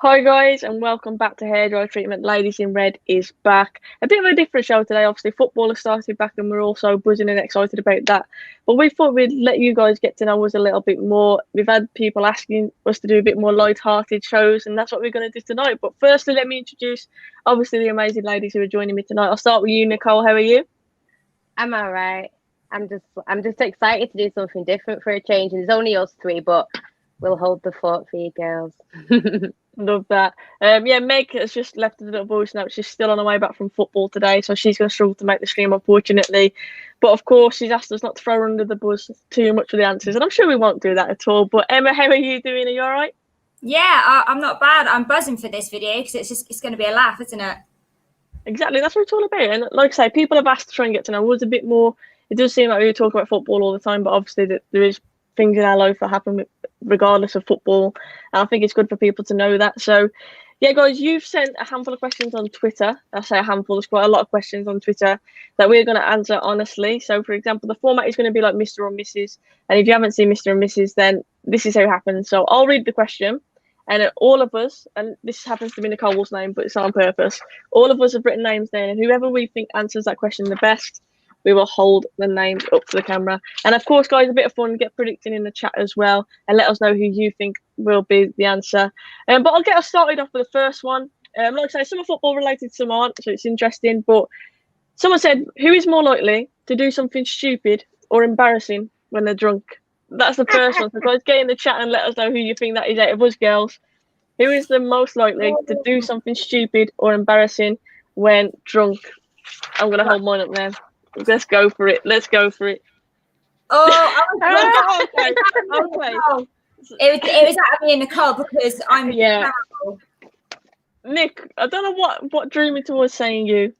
Hi guys, and welcome back to Hairdryer Treatment. Ladies in Red is back. A bit of a different show today. Obviously, football has started back, and we're also buzzing and excited about that. But we thought we'd let you guys get to know us a little bit more. We've had people asking us to do a bit more light-hearted shows, and that's what we're going to do tonight. But firstly, let me introduce, obviously, the amazing ladies who are joining me tonight. I'll start with you, Nicole. How are you? I'm all right. I'm just excited to do something different for a change. And there's only us three, but we'll hold the fort for you girls. Love that. Meg has just left a little voice note. She's still on her way back from football today, so she's going to struggle to make the stream, unfortunately. But of course, she's asked us not to throw her under the bus too much with the answers, and I'm sure we won't do that at all. But Emma, how are you doing? Are you all right? Yeah, I'm not bad. I'm buzzing for this video because it's going to be a laugh, isn't it? Exactly, that's what it's all about. And like I say, people have asked to try and get to know us a bit more. It does seem like we talk about football all the time, but obviously there is things in our life that happen regardless of football, and I think it's good for people to know that. So yeah, guys, you've sent a handful of questions on Twitter. I say a handful, there's quite a lot of questions on Twitter that we're going to answer honestly. So for example, the format is going to be like Mr. or Mrs. And if you haven't seen Mr. and Mrs., then this is how it happens. So I'll read the question, and all of us, and this happens to be Nicole's name, but it's on purpose, all of us have written names down, and whoever we think answers that question the best, we will hold the names up to the camera. And of course, guys, a bit of fun, get predicting in the chat as well, and let us know who you think will be the answer. But I'll get us started off with the first one. Like I say, some are football related, some aren't, so it's interesting. But someone said, who is more likely to do something stupid or embarrassing when they're drunk? That's the first one. So guys, get in the chat and let us know who you think that is out of us girls. Who is the most likely to do something stupid or embarrassing when drunk? I'm going to hold mine up now. Let's go for it. Let's go for it. Oh, okay. It was out of me and Nicole because I'm terrible. Nick, I don't know what drew me towards saying you.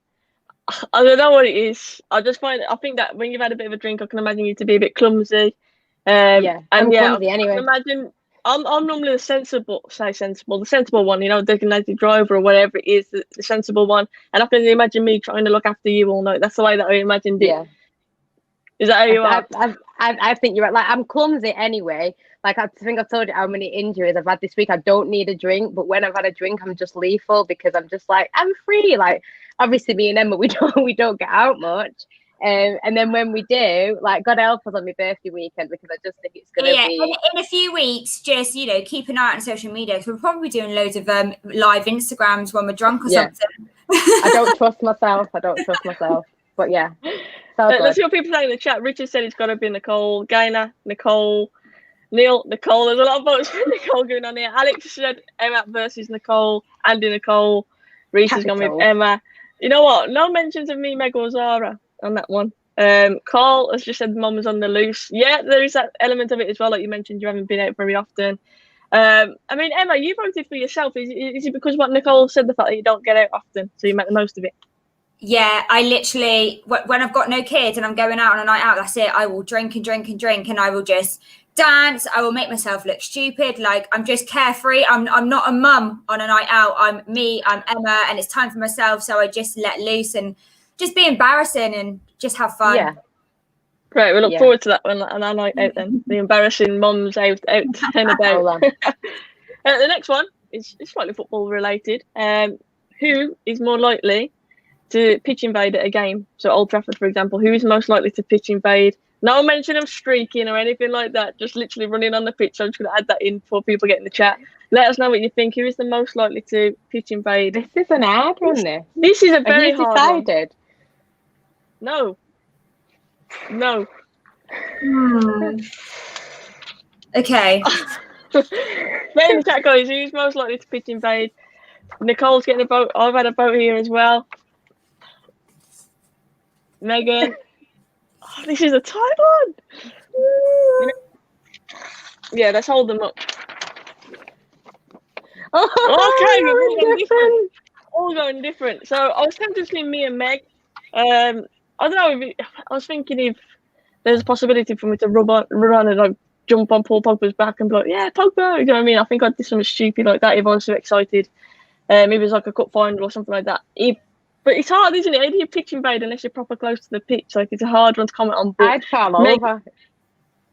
I don't know what it is. I think that when you've had a bit of a drink, I can imagine you to be a bit clumsy. I'm clumsy anyway. I can imagine I'm normally the sensible one, designated driver or whatever it is, the sensible one. And I can imagine me trying to look after you all night. That's the way that I imagined it. Yeah. Is that how you are? I think you're right. Like, I'm clumsy anyway. Like, I think I've told you how many injuries I've had this week. I don't need a drink, but when I've had a drink, I'm just lethal because I'm just like, I'm free. Like, obviously, me and Emma, we don't get out much. And then when we do, like, God help us on my birthday weekend, because I just think it's going to be... in a few weeks, just, keep an eye out on social media, because we're probably doing loads of live Instagrams when we're drunk or something. I don't trust myself. But yeah. Let's see what people say in the chat. Richard said it's got to be Nicole. Gainer, Nicole. Neil, Nicole. There's a lot of votes for Nicole going on here. Alex said Emma versus Nicole. Andy, Nicole. Reese has gone with Emma. You know what? No mentions of me, Meg, or Zara on that one. Carl has just said Mum was on the loose. Yeah, there is that element of it as well. Like you mentioned, you haven't been out very often. I mean, Emma, you voted for yourself. Is it because what Nicole said, the fact that you don't get out often, so you make the most of it? Yeah, I literally, when I've got no kids and I'm going out on a night out, that's it. I will drink and drink and drink, and I will just dance. I will make myself look stupid. Like, I'm just carefree. I'm not a mum on a night out. I'm me, I'm Emma, and it's time for myself. So I just let loose and just be embarrassing and just have fun. Yeah. Right, we look forward to that one on our night out then. The embarrassing mums out and about. The next one is slightly football related. Who is more likely to pitch invade at a game? So Old Trafford, for example, who is most likely to pitch invade? No mention of streaking or anything like that, just literally running on the pitch. I'm just going to add that in before people get in the chat. Let us know what you think. Who is the most likely to pitch invade? This is an hard one, this. This is a very hard one. Have you decided? No. Okay. Get in the chat, guys. Who's most likely to pitch invade? Nicole's getting a vote. I've had a vote here as well. Megan. Oh, this is a tight one. Yeah, let's hold them up. Okay, all going different. So I was tempted between me and Meg. I don't know. I was thinking if there's a possibility for me to run on and like jump on Paul Pogba's back and be like, yeah, Pogba. You know what I mean? I think I'd do something stupid like that if I was so excited. Maybe it was like a cup final or something like that. But it's hard, isn't it? How do you pitch invade unless you're proper close to the pitch? Like, it's a hard one to comment on. But I'd fall over.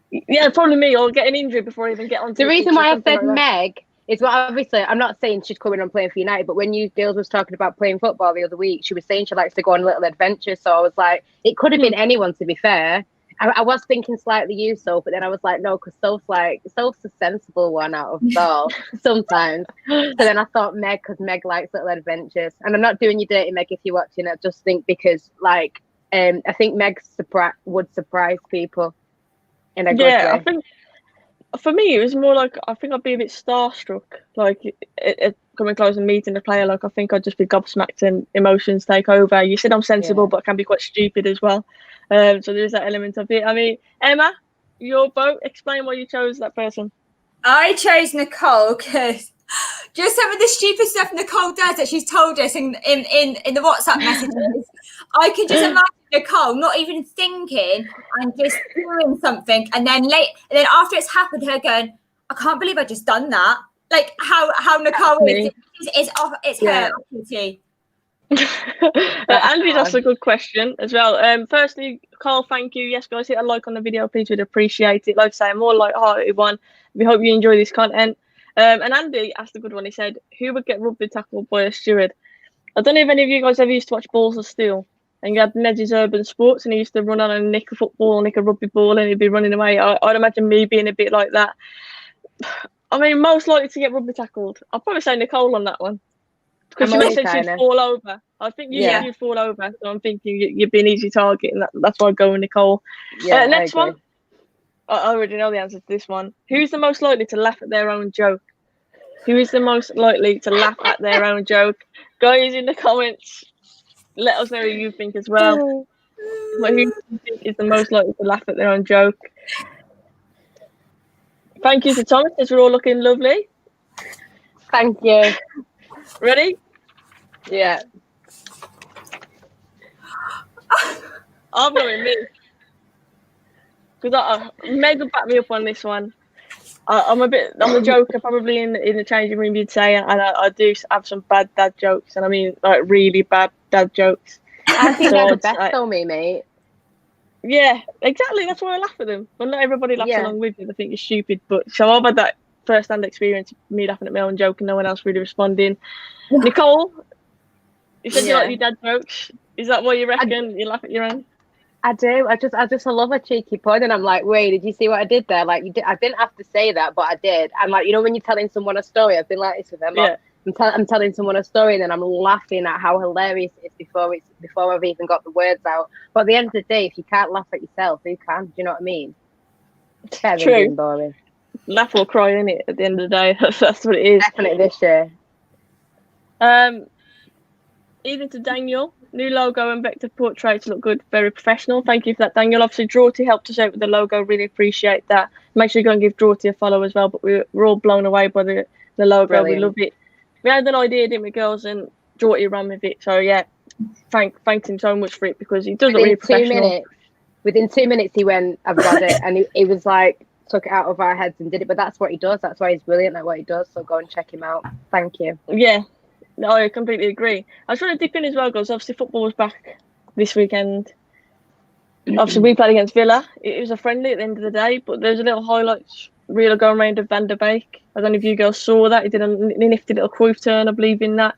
Yeah, probably me. Or get an injury before I even get onto the reason why I said Meg It's what obviously I'm not saying she's coming on playing for United, but when you girls was talking about playing football the other week, she was saying she likes to go on little adventures. So I was like, it could have been anyone, to be fair. I was thinking slightly you, Soph, but then I was like, no, because Soph's a sensible one out of all sometimes. So then I thought Meg, because Meg likes little adventures. And I'm not doing you dirty, Meg, if you're watching. I just think because, like, I think Meg would surprise people in a good way. I think for me, it was more like, I think I'd be a bit starstruck, like coming close and meeting the player. Like, I think I'd just be gobsmacked and emotions take over. You said I'm sensible, but I can be quite stupid as well. So there's that element of it. I mean, Emma, your vote, explain why you chose that person. I chose Nicole because just some of the stupid stuff Nicole does that she's told us in the WhatsApp messages. I can just imagine Nicole not even thinking and just doing something, and then after it's happened, her going, "I can't believe I just done that." Like how Nicole is. It's her activity. Andy, that's a good question as well. Firstly, Carl, thank you. Yes, guys, hit a like on the video, please. We'd appreciate it. Like I say, a more light-hearted one. We hope you enjoy this content. And Andy asked a good one. He said, "Who would get rugby tackled by a steward?" I don't know if any of you guys ever used to watch Balls of Steel. And you had Ned's Urban Sports, and he used to run on and nick a football, nick a rugby ball, and he'd be running away. I'd imagine me being a bit like that. I mean, most likely to get rugby tackled. I'll probably say Nicole on that one. Because she said she'd fall over. I think you'd fall over. So I'm thinking you'd be an easy target, and that's why I go with Nicole. Yeah, next one. I already know the answer to this one. Who's the most likely to laugh at their own joke? Who is the most likely to laugh at their own joke? Guys, in the comments, let us know who you think as well. But who do you think is the most likely to laugh at their own joke? Thank you to Thomas, as we're all looking lovely. Thank you. Ready? Yeah. I'm going me. Because Meg will back me up on this one. I'm the joker probably in the changing room, you'd say, and I do have some bad dad jokes, and I mean like really bad dad jokes. I think they're the best on me, mate. Yeah, exactly. That's why I laugh at them. But not everybody laughs along with me. They think you're stupid. But so I've had that first-hand experience, me laughing at my own joke and no one else really responding. Nicole, you said you like your dad jokes. Is that what you reckon? You laugh at your own? I do. I just love a cheeky pun, and I'm like, wait, did you see what I did there? Like, I didn't have to say that, but I did. And like, you know, when you're telling someone a story, I've been like this with Emma. I'm telling someone a story, and then I'm laughing at how hilarious it is before I've even got the words out. But at the end of the day, if you can't laugh at yourself, who can? Do you know what I mean? It's true. Boring. Laugh or cry, innit? At the end of the day, that's what it is. Definitely this year. Even to Daniel, new logo and vector portraits look good, very professional. Thank you for that, Daniel. Obviously, Drawty helped us out with the logo. Really appreciate that. Make sure you go and give Drawty a follow as well. But we're all blown away by the logo. Brilliant. We love it. We had an idea, didn't we, girls? And Drawty ran with it. So yeah, thanks him so much for it because he does look really professional. Within 2 minutes, he went, "I've got it," and he was like, took it out of our heads and did it. But that's what he does. That's why he's brilliant at what he does. So go and check him out. Thank you. Yeah. No, I completely agree. I just want to dip in as well, guys. Obviously, football was back this weekend. Obviously, we played against Villa. It was a friendly at the end of the day, but there's a little highlights reel going around of Van der Beek. I don't know if you girls saw that. He did a nifty little Cruyff turn, I believe, in that.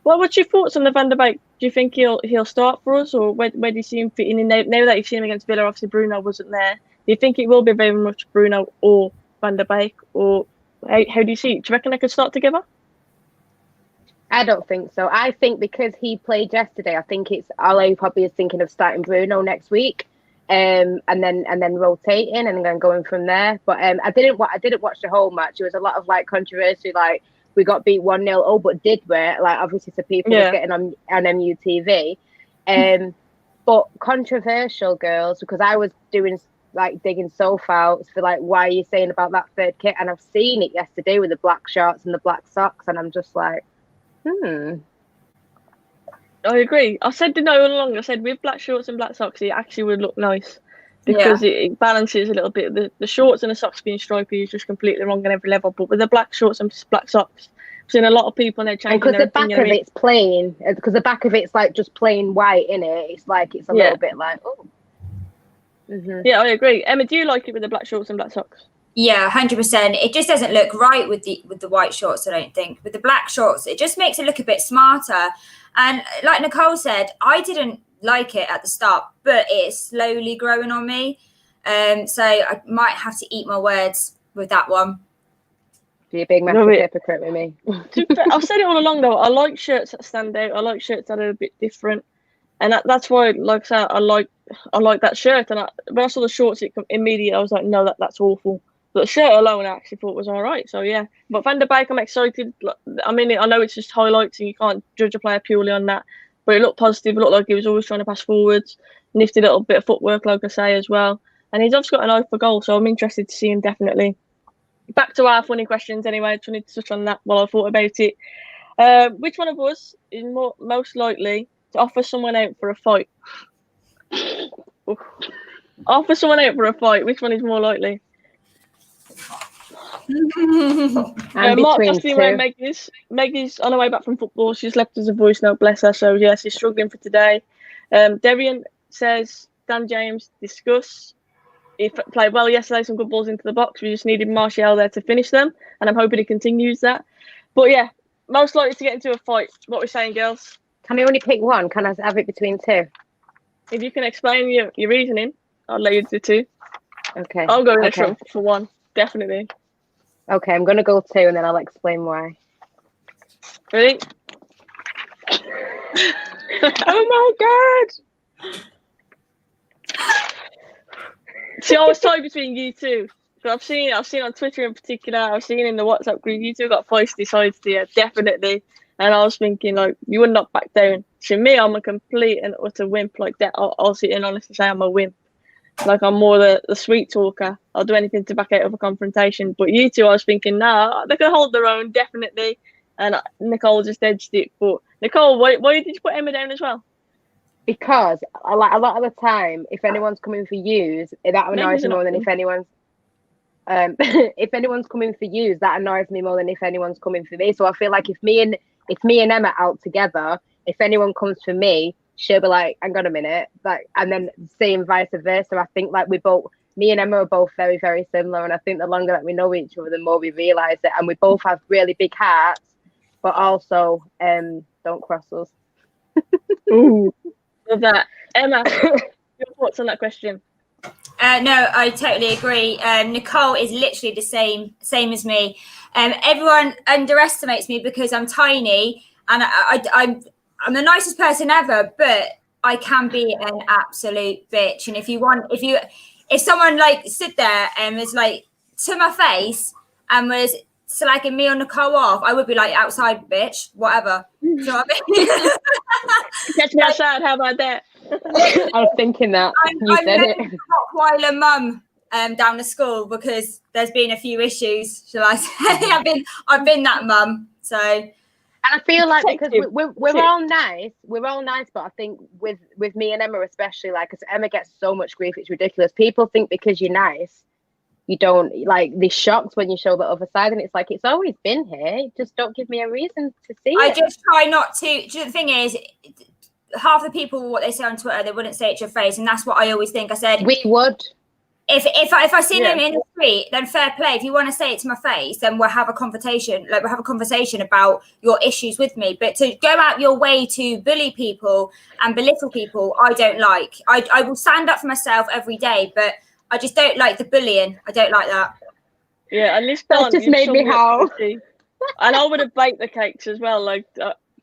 Well, what's your thoughts on the Van der Beek? Do you think he'll start for us, or where do you see him fitting in? Now that you've seen him against Villa, obviously Bruno wasn't there. Do you think it will be very much Bruno or Van der Beek, or how do you see it? Do you reckon they could start together? I don't think so. I think because he played yesterday, I think it's Ole probably is thinking of starting Bruno next week, and then rotating and then going from there. But I didn't watch the whole match. It was a lot of like controversy, like we got beat 1-0. Oh, but did we? Like obviously, so people was getting on MUTV. But controversial, girls, because I was doing like digging Soph out for like why are you saying about that third kit, and I've seen it yesterday with the black shorts and the black socks, and I'm just like. I agree. I said all along. I said with black shorts and black socks, it actually would look nice because it balances a little bit. The shorts and the socks being stripy is just completely wrong on every level. But with the black shorts and black socks, I've seen a lot of people now changing. Because the back of it's plain, because the back of it's like just plain white in it. It's like a little bit like Yeah, I agree. Emma, do you like it with the black shorts and black socks? Yeah, 100%. It just doesn't look right with the white shorts, I don't think. With the black shorts, it just makes it look a bit smarter. And like Nicole said, I didn't like it at the start, but it's slowly growing on me. So I might have to eat my words with that one. You're a big massive hypocrite with me. I've said it all along though. I like shirts that stand out. I like shirts that are a bit different, and that's why, like I said, I like that shirt. And when I saw the shorts, immediately I was like, no, that's awful. But the shirt alone, I actually thought was all right. So yeah, but Van der Beek, I'm excited. I mean, I know it's just highlights, and you can't judge a player purely on that. But it looked positive. It looked like he was always trying to pass forwards. Nifty little bit of footwork, like I say, as well. And he's obviously got an eye for goal, so I'm interested to see him definitely. Back to our funny questions anyway. I just wanted to touch on that while I thought about it. Which one of us is most likely to offer someone out for a fight? Offer someone out for a fight. Which one is more likely? Mark asking where Meg is. Meg is on her way back from football. She's left us a voice note, bless her. So yeah, she's struggling for today. Darian says, Dan James, discuss. He played well yesterday, some good balls into the box. We just needed Martial there to finish them, and I'm hoping he continues that. But yeah, most likely to get into a fight. What we're saying, girls? Can I only pick one? Can I have it between two? If you can explain your reasoning, I'll let you do two. Okay. I'll go for one, definitely. Okay, I'm going to go two, and then I'll explain why. Ready? Oh my God! See, I was tied between you two. So I've seen on Twitter in particular. I've seen in the WhatsApp group. You two got feisty sides to you, definitely. And I was thinking, like, you would not back down. To me, I'm a complete and utter wimp. Like that, I'll sit and honestly say I'm a wimp. Like I'm more the sweet talker. I'll do anything to back out of a confrontation. But you two, I was thinking, nah, they can hold their own, definitely. And Nicole just edged it. But Nicole, why did you put Emma down as well? Because a lot of the time, if anyone's coming for yous, that annoys me more than if anyone's coming for yous, that annoys me more than if anyone's coming for me. So I feel like if me and Emma out together, if anyone comes for me, she'll be like, hang on a minute, like, and then same vice versa. I think like me and Emma are both very, very similar, and I think the longer that we know each other, the more we realise it. And we both have really big hearts, but also don't cross us. Ooh. Love that. Emma, your thoughts on that question? No, I totally agree. Nicole is literally the same as me. Everyone underestimates me because I'm tiny, and I'm the nicest person ever, but I can be an absolute bitch. And if someone like stood there and was like to my face and was slagging me or Nicole off, I would be like, outside, bitch, whatever. So I mean, catch me outside. How about that? I was thinking that you said it. Rottweiler mum down the school because there's been a few issues. Shall I say? I've been that mum. So, and I feel like because we're all nice, but I think with me and Emma especially, like, because Emma gets so much grief, it's ridiculous. People think because you're nice, you don't, like, they're shocked when you show the other side, and it's like, it's always been here, just don't give me a reason to see it. I just try not to. The thing is, half the people, what they say on Twitter, they wouldn't say it to your face, and that's what I always think. I said, we would. If I see them in the street, then fair play. If you want to say it to my face, then we'll have a conversation. Like, we'll have a conversation about your issues with me. But to go out your way to bully people and belittle people, I don't like. I will stand up for myself every day, but I just don't like the bullying. I don't like that. Yeah, and this that just made me howl. And I would have baked the cakes as well. Like,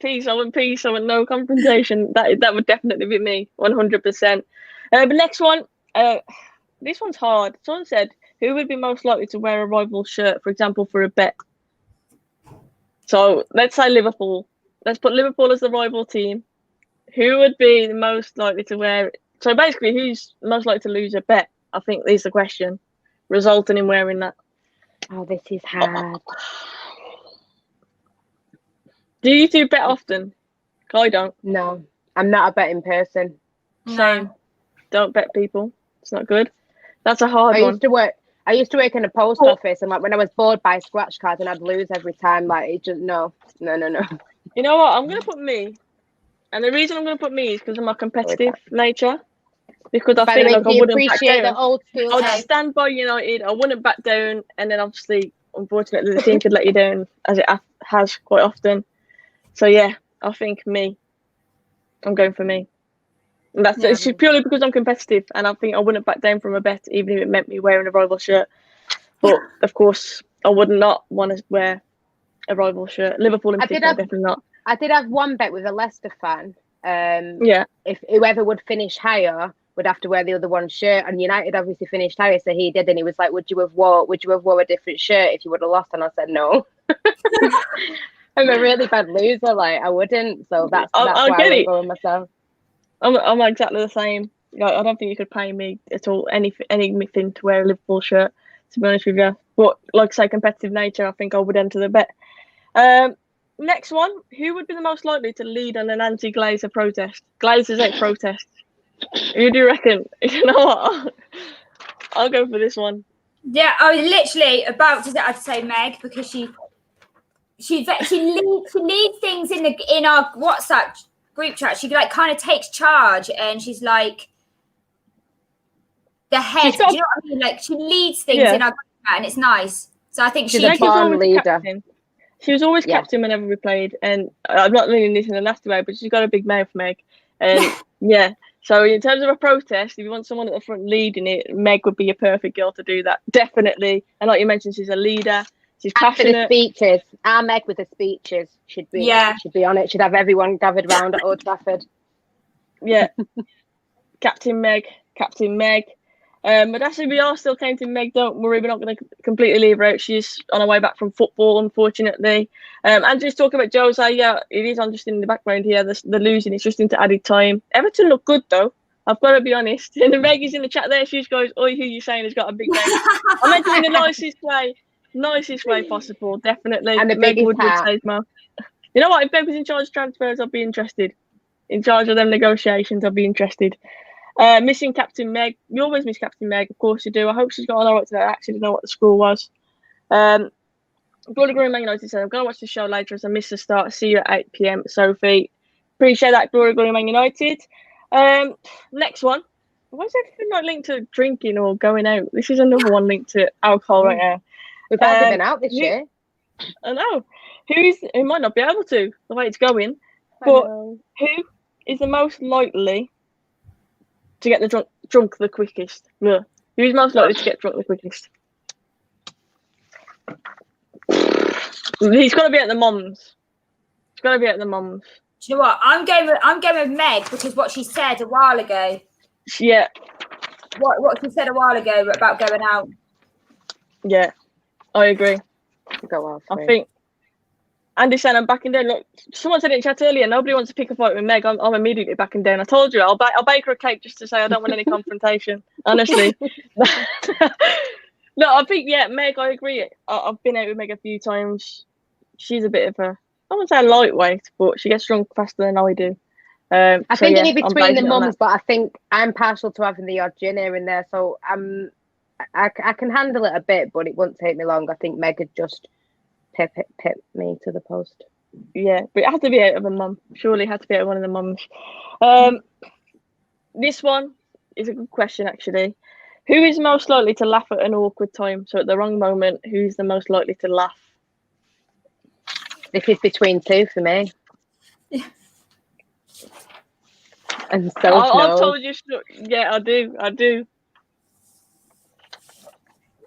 peace, I want no confrontation. That would definitely be me, 100%. But next one, this one's hard. Someone said, who would be most likely to wear a rival shirt, for example, for a bet? So let's say Liverpool. Let's put Liverpool as the rival team. Who would be the most likely to wear it? So basically, who's most likely to lose a bet? I think is the question, resulting in wearing that. Oh, this is hard. Do you two bet often? I don't. No, I'm not a betting person. Same. Don't bet people. It's not good. That's a hard one. I used to work in a post office, and like when I was bored by scratch cards, and I'd lose every time. Like, it just no. You know what? I'm gonna put me, and the reason I'm gonna put me is because of my competitive nature. because I By the think way, like do I you wouldn't back appreciate the down. old school? I would stand by United. I wouldn't back down, and then obviously, unfortunately, the team could let you down as it has quite often. So yeah, I think me. I'm going for me. And that's it's just purely because I'm competitive, and I think I wouldn't back down from a bet, even if it meant me wearing a rival shirt. But of course, I would not want to wear a rival shirt. Liverpool in particular, definitely not. I did have one bet with a Leicester fan. Yeah. If whoever would finish higher would have to wear the other one's shirt, and United obviously finished higher, so he did, and he was like, "Would you have wore a different shirt if you would have lost?" And I said, "No." I'm a really bad loser. Like I wouldn't. So that's why I wouldn't go with myself. I'm exactly the same. Like, I don't think you could pay me at all anything to wear a Liverpool shirt, to be honest with you. But like I say, competitive nature, I think I would enter the bet. Next one, who would be the most likely to lead on an anti-Glazer protest? Glazers ain't protest. Who do you reckon? You know what? I'll go for this one. Yeah, I was literally about to say Meg, because she leads things in our WhatsApp group chat. She like kind of takes charge, and she's like the head. Do you know what I mean? Like she leads things in our group chat, and it's nice. So I think she's a born leader. Captain. She was always captain whenever we played, and I'm not meaning this in a nasty way, but she's got a big mouth, Meg. And yeah, so in terms of a protest, if you want someone at the front leading it, Meg would be a perfect girl to do that, definitely. And like you mentioned, she's a leader. She's passionate. After the speeches, our Meg with the speeches should be on it. Should have everyone gathered round at Old Trafford. Yeah, Captain Meg. But actually, we are still counting Meg. Don't worry, we're not going to completely leave her out. She's on her way back from football, unfortunately. And just talking about Jose, yeah, it is on just in the background here. The losing, it's just into added time. Everton look good though. I've got to be honest. And Meg is in the chat there. She just goes, "Oi, who you saying has got a big name?" I meant it in the nicest way possible, definitely. And the Meg biggest hat. say, you know what? If Meg was in charge of transfers, I'd be interested. In charge of them negotiations, I'd be interested. Missing Captain Meg. You always miss Captain Meg, of course you do. I hope she's got on all right today. I actually didn't know what the score was. Glory Glory Man United said, "I'm going to watch the show later as I missed the start. See you at 8 p.m, Sophie." Appreciate that, Glory Glory Man United. Next one. Why is everything not linked to drinking or going out? This is another one linked to alcohol right now. We've hardly been out this year. I know. Who might not be able to, the way it's going. But who is the most likely to get the drunk the quickest? Yeah. Who's most likely to get drunk the quickest? He's got to be at the mums. It's got to be at the mums. Do you know what? I'm going with Meg, because what she said a while ago. Yeah. What she said a while ago about going out. Yeah, I agree. Go off. I think Andy said I'm backing down. Look, someone said in chat earlier, nobody wants to pick a fight with Meg. I'm immediately backing down. I told you, I'll bake her a cake just to say I don't want any confrontation. Honestly. No, I think Meg. I agree. I've been out with Meg a few times. She's a bit of a, I wouldn't say lightweight, but she gets drunk faster than I do. I think it's between the mums, but I think I'm partial to having the odd gin here and there, so I can handle it a bit, but it won't take me long. I think Meg would just pip me to the post. Yeah, but it had to be out of a mum. Surely it had to be out of one of the mums. This one is a good question, actually. Who is most likely to laugh at an awkward time? So at the wrong moment, who's the most likely to laugh? This is between two for me. And so I've told you. Yeah, I do.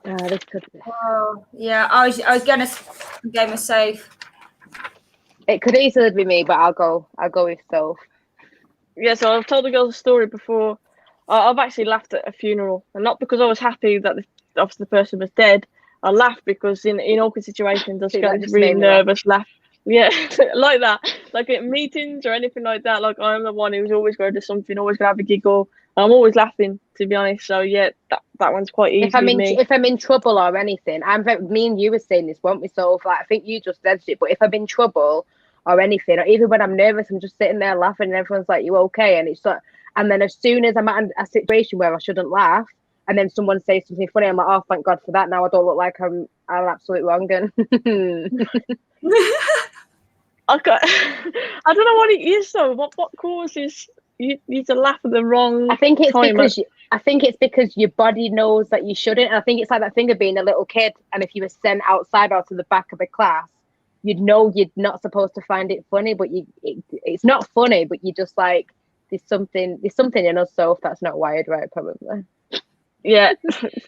This could be. Oh, yeah. I was gonna go with Soph. It could easily be me, but I'll go with Soph. Yeah, so I've told the girls a story before. I've actually laughed at a funeral, and not because I was happy that obviously the person was dead. I laughed because in awkward situations, I just get this really nervous laugh. Yeah, like that. Like at meetings or anything like that. Like I'm the one who's always going to do something, always going to have a giggle. I'm always laughing, to be honest. So yeah, that one's quite easy. If I'm in trouble or anything, me and you were saying this, weren't we? So I think you just said it. But if I'm in trouble or anything, or even when I'm nervous, I'm just sitting there laughing, and everyone's like, "You okay?" And it's like, and then as soon as I'm at a situation where I shouldn't laugh, and then someone says something funny, I'm like, "Oh, thank God for that." Now I don't look like I'm absolutely wrong. I don't know what it is though. What causes you to laugh at the wrong. I think it's time. because your body knows that you shouldn't. And I think it's like that thing of being a little kid, and if you were sent outside or to the back of the class, you'd know you're not supposed to find it funny, but it's not funny, but you just like there's something in us, so that's not wired right, probably. Yeah,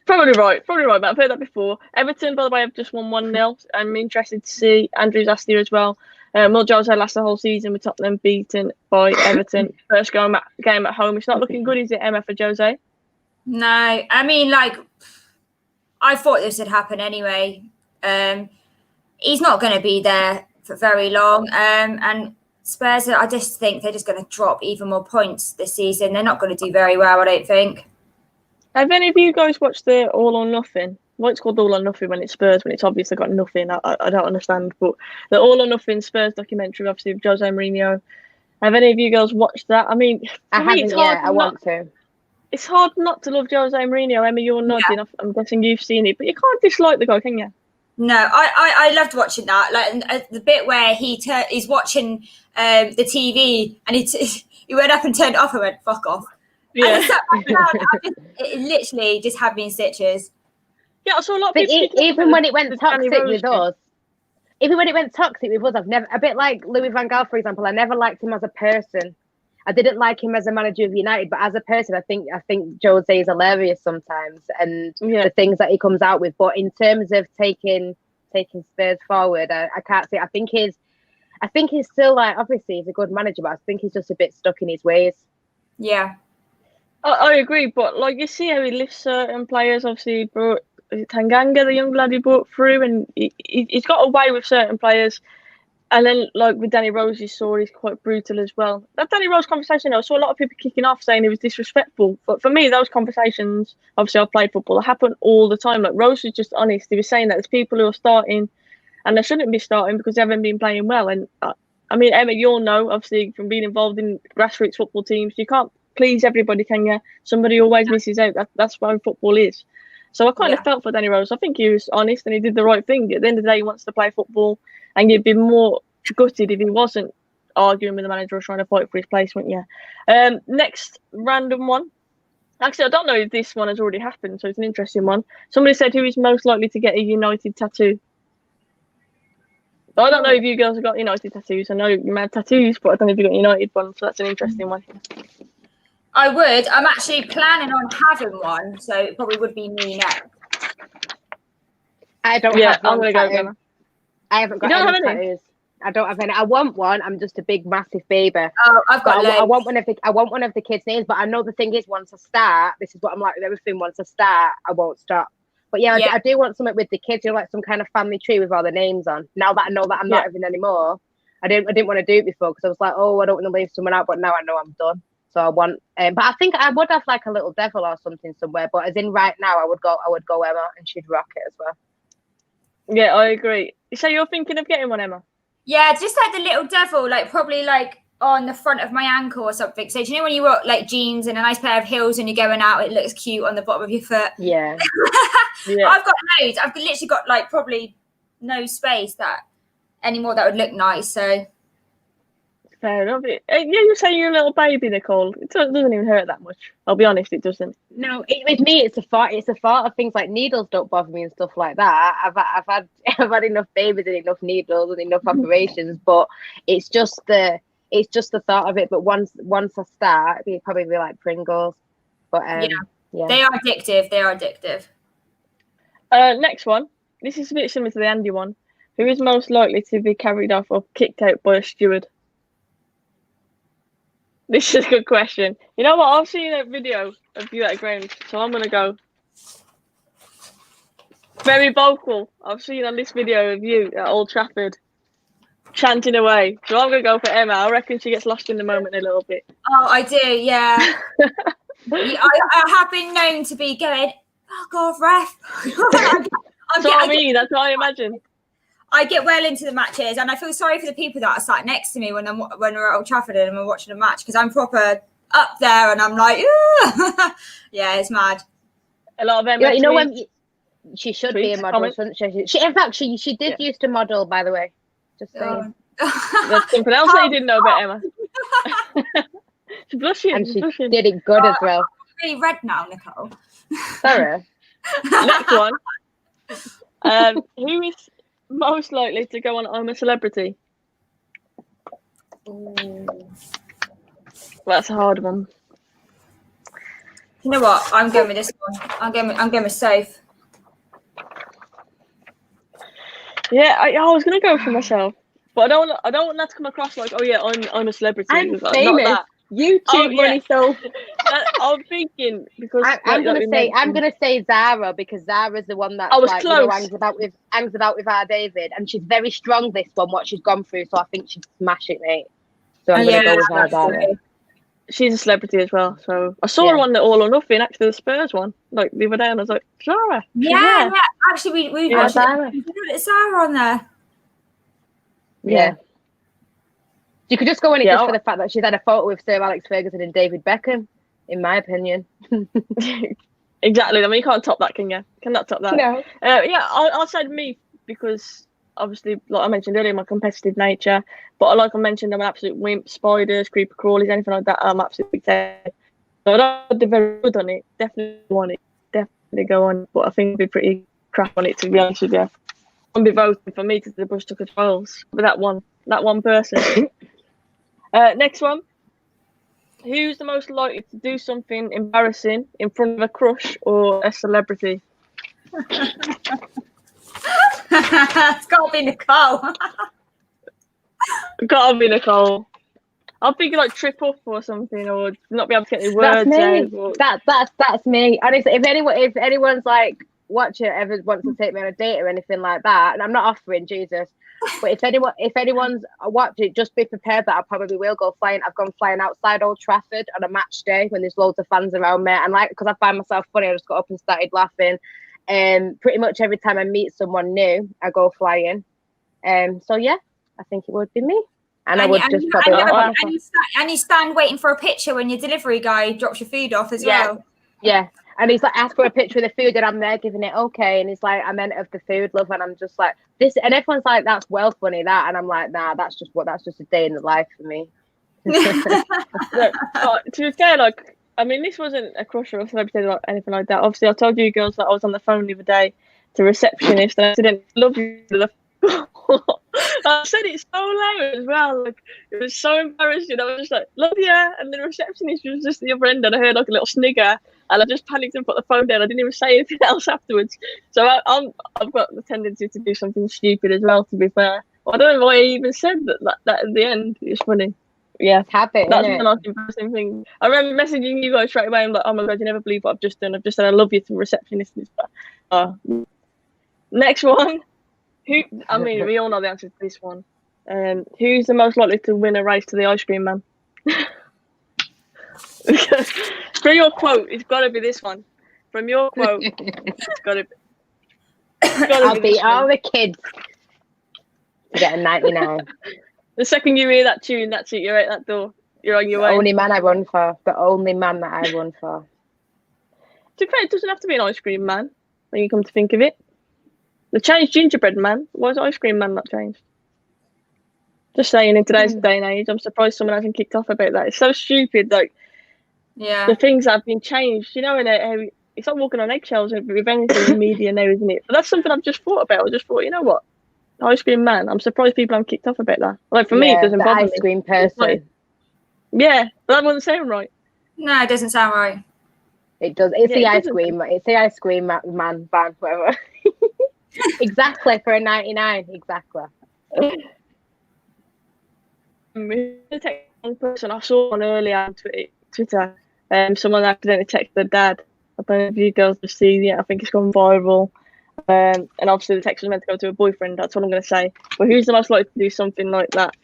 probably right. But I've heard that before. Everton, by the way, have just won 1-0. I'm interested to see. Andrew's asked here as well. Will Jose last the whole season with Tottenham beaten by Everton? First game at home. It's not looking good, is it, Emma, for Jose? No, I mean, like, I thought this would happen anyway. He's not going to be there for very long. And Spurs, I just think they're just going to drop even more points this season. They're not going to do very well, I don't think. Have any of you guys watched the All or Nothing? Well, it's called All or Nothing when it's Spurs, when it's obviously got nothing. I don't understand. But the All or Nothing Spurs documentary, obviously, with Jose Mourinho. Have any of you girls watched that? I mean, I haven't yet. I want to. It's hard not to love Jose Mourinho. Emma, you're nodding. Yeah. I'm guessing you've seen it. But you can't dislike the guy, can you? No, I loved watching that. Like the bit where he's watching the TV and he went up and turned it off and went, fuck off. Yeah. And it literally just had me in stitches. Yeah, I saw a lot of people. Even when it went toxic with us, I've never, a bit like Louis van Gaal, for example, I never liked him as a person. I didn't like him as a manager of United, but as a person, I think Jose is hilarious sometimes, and the things that he comes out with. But in terms of taking Spurs forward, I can't say. I think he's still like, obviously he's a good manager, but I think he's just a bit stuck in his ways. Yeah. I agree, but like you see how he lifts certain players. Obviously, he brought Tanganga, the young lad he brought through, and he's got away with certain players. And then, like with Danny Rose, you saw he's quite brutal as well. That Danny Rose conversation, I saw a lot of people kicking off saying he was disrespectful. But for me, those conversations, obviously I've played football, they happen all the time. Like Rose was just honest. He was saying that there's people who are starting and they shouldn't be starting because they haven't been playing well. And I mean, Emma, you'll know, obviously, from being involved in grassroots football teams, you can't please everybody, can you? Somebody always misses out. That's what football is. So I kind of felt for Danny Rose. I think he was honest and he did the right thing. At the end of the day, he wants to play football, and you'd be more gutted if he wasn't arguing with the manager or trying to fight for his place, wouldn't you? Next random one. Actually, I don't know if this one has already happened, so it's an interesting one. Somebody said who is most likely to get a United tattoo. I don't know if you girls have got United tattoos. I know you may have tattoos, but I don't know if you've got United ones, so that's an interesting one. I would. I'm actually planning on having one, so it probably would be me next. I don't have one. I'm going to go. I haven't got any tattoos. I don't have any. I want one. I'm just a big, massive baby. Oh, I've got. I want one of the kids' names. But I know the thing is, once I start, this is what I'm like with everything. Once I start, I won't stop. But yeah. I do want something with the kids. Like some kind of family tree with all the names on. Now that I know that I'm not having any more, I didn't want to do it before because I was like, oh, I don't want to leave someone out. But now I know I'm done. So I want. But I think I would have like a little devil or something somewhere. But as in right now, I would go Emma, and she'd rock it as well. Yeah, I agree. So you're thinking of getting one, Emma? Yeah, just like the little devil, like probably like on the front of my ankle or something. So do you know when you rock like jeans and a nice pair of heels and you're going out, it looks cute on the bottom of your foot? Yeah. I've got loads. I've literally got like probably no space anymore that would look nice. So fair enough. You say you're a little baby, Nicole. It doesn't even hurt that much. I'll be honest, it doesn't. No, with me, it's a thought of things like needles don't bother me and stuff like that. I've had enough babies and enough needles and enough operations, but it's just the thought of it. But once I start, it'd probably be like Pringles. But they are addictive. They are addictive. Next one. This is a bit similar to the Andy one. Who is most likely to be carried off or kicked out by a steward? This is a good question. You know what? I've seen a video of you at a ground, so I'm going to go. Very vocal. I've seen on this video of you at Old Trafford chanting away. So I'm going to go for Emma. I reckon she gets lost in the moment a little bit. Oh, I do, yeah. I have been known to be going, fuck off, ref. That's what I mean. That's what I imagine. I get well into the matches, and I feel sorry for the people that are sat next to me when we're at Old Trafford and we're watching a match, because I'm proper up there and I'm like, yeah, it's mad. A lot of Emma. You know when she should be a model, shouldn't she? In fact, she did used to model, by the way. Just saying. That's something else that you didn't know about Emma. She's blushing. And she blushing. did it good as well. Really red now, Nicole. Sorry. Next one. Who is most likely to go on I'm a Celebrity? Ooh. That's a hard one. You know what? I'm going with this one. I'm going with Soph. Yeah, I was gonna go for myself, but I don't want that to come across like, oh yeah, I'm a celebrity. I'm Not famous. that. YouTube money, so I'm thinking because I'm gonna say Zara, because Zara's the one that I was like close. hangs about with our David, and she's very strong. This one, what she's gone through, so I think she'd smash it, mate. So I'm gonna go with her, Zara. She's a celebrity as well. So I saw her on the All or Nothing, actually the Spurs one, like the other day, and I was like, Zara. Yeah. Actually, we Zara. Zara on there. Yeah. You could just go on it just for the fact that she's had a photo with Sir Alex Ferguson and David Beckham, in my opinion. Exactly. I mean, you can't top that, can you? Cannot top that. No. I'll say me because obviously, like I mentioned earlier, my competitive nature. But like I mentioned, I'm an absolute wimp. Spiders, creeper crawlies, anything like that, I'm absolutely terrified. So I don't do very good on it. Definitely want it. Definitely go on. But I think it'd be pretty crap on it, to be honest with you. I'm be voting for me to the Bush Tucker trials for that one person. Next one. Who's the most likely to do something embarrassing in front of a crush or a celebrity? It's got to be Nicole. Gotta be Nicole. I'm thinking like trip up or something, or not be able to get any words out. Or... That's me. Honestly, if anyone's like watching, ever wants to take me on a date or anything like that, and I'm not offering, Jesus. But if anyone's watching, just be prepared that I probably will go flying. I've gone flying outside Old Trafford on a match day when there's loads of fans around me, and like because I find myself funny, I just got up and started laughing. Pretty much every time I meet someone new, I go flying. So yeah, I think it would be me, and I would just probably laugh. And you stand waiting for a picture when your delivery guy drops your food off as well. Yeah. And he's like, ask for a picture of the food, and I'm there giving it okay. And he's like, I meant of the food, love. And I'm just like, this. And everyone's like, that's well funny, that. And I'm like, nah, that's just a day in the life for me. Look, to be fair, like, I mean, this wasn't a crush or a celebrity or anything like that. Obviously, I told you girls that I was on the phone the other day to a receptionist, and I didn't love you. I said it so loud as well. Like, it was so embarrassing. I was just like, love you. And the receptionist was just the other end, and I heard like a little snigger. And I just panicked and put the phone down. I didn't even say anything else afterwards. So I've got the tendency to do something stupid as well, to be fair. I don't know why I even said that at the end. It's funny. Yeah. Habit, that's the most embarrassing thing. I remember messaging you guys straight away. I'm like, oh my God, you never believe what I've just done. I've just said I love you to the receptionist. Next one. I mean, we all know the answer to this one. Who's the most likely to win a race to the ice cream man? From your quote, it's got to be this one. From your quote, it's got to be. I'll beat all the kids to get a 99. The second you hear that tune, that's it. You're at that door. You're on your way. The only man I run for. The only man that I run for. To be fair, it doesn't have to be an ice cream man when you come to think of it. They changed gingerbread man. Why is ice cream man not changed? Just saying, in today's day and age, I'm surprised someone hasn't kicked off about that. It's so stupid. Like, the things have been changed. You know, and it's like walking on eggshells with anything in media now, isn't it? But that's something I've just thought about. I just thought, you know what? Ice cream man. I'm surprised people haven't kicked off about that. Like, for me, it doesn't bother me. Ice cream person. Like, yeah, but that doesn't sound right. No, it doesn't sound right. It does. It's the ice cream. It's the ice cream man band, whatever. Exactly, for a 99. Exactly. The person I saw one earlier on Twitter. Someone accidentally texted their dad. I don't know if you girls have seen it. I think it's gone viral. And obviously the text was meant to go to a boyfriend. That's what I'm going to say. But who's the most likely to do something like that?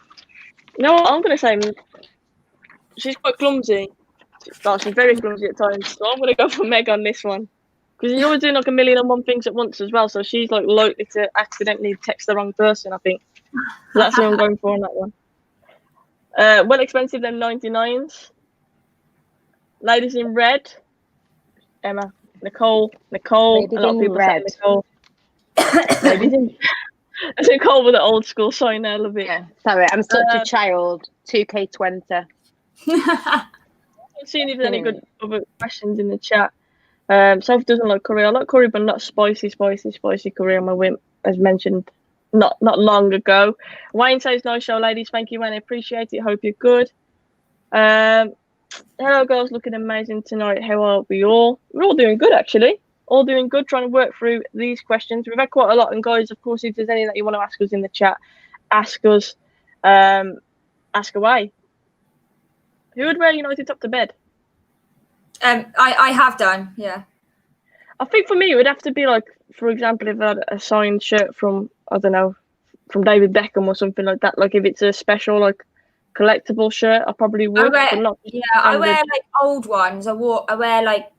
You know what? I'm going to say she's quite clumsy. She's very clumsy at times. So I'm going to go for Meg on this one. Because you're always doing like a million and one things at once as well. So she's like likely to accidentally text the wrong person, I think. So that's who I'm going for on that one. Well expensive, them 99s. Ladies in red. Emma. Nicole. Ladies a lot of people red. say Nicole. Ladies in Nicole with the old school sign there, I love it. Yeah. Sorry, I'm such a child. 2K20. seeing if there's any good other questions in the chat. Sophie doesn't like curry. I like curry, but not spicy curry on my whim, as mentioned not long ago. Wayne says, nice show, ladies. Thank you, Wayne. I appreciate it. Hope you're good. Hello, girls. Looking amazing tonight. How are we all? We're all doing good, actually. All doing good, trying to work through these questions. We've had quite a lot. And guys, of course, if there's any that you want to ask us in the chat, ask us. Ask away. Who would wear United top to bed? I have done, yeah. I think for me, it would have to be like, for example, if I had a signed shirt from, I don't know, from David Beckham or something like that. Like if it's a special, like, collectible shirt, I probably would. I wear, but not I wear like old ones. I wear like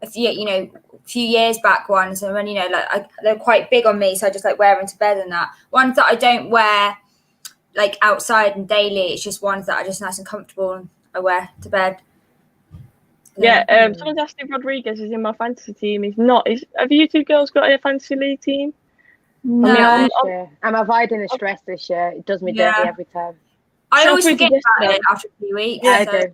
a few, few years back ones, and when they're quite big on me, so I just like wear them to bed and that. Ones that I don't wear like outside and daily. It's just ones that are just nice and comfortable, and I wear to bed. Yeah, someone's asked if Rodriguez is in my fantasy team. He's not. Have you two girls got a fantasy league team? No. I'm avoiding the stress this year. It does me dirty every time. I always forget about it after a few weeks. Yeah, I do.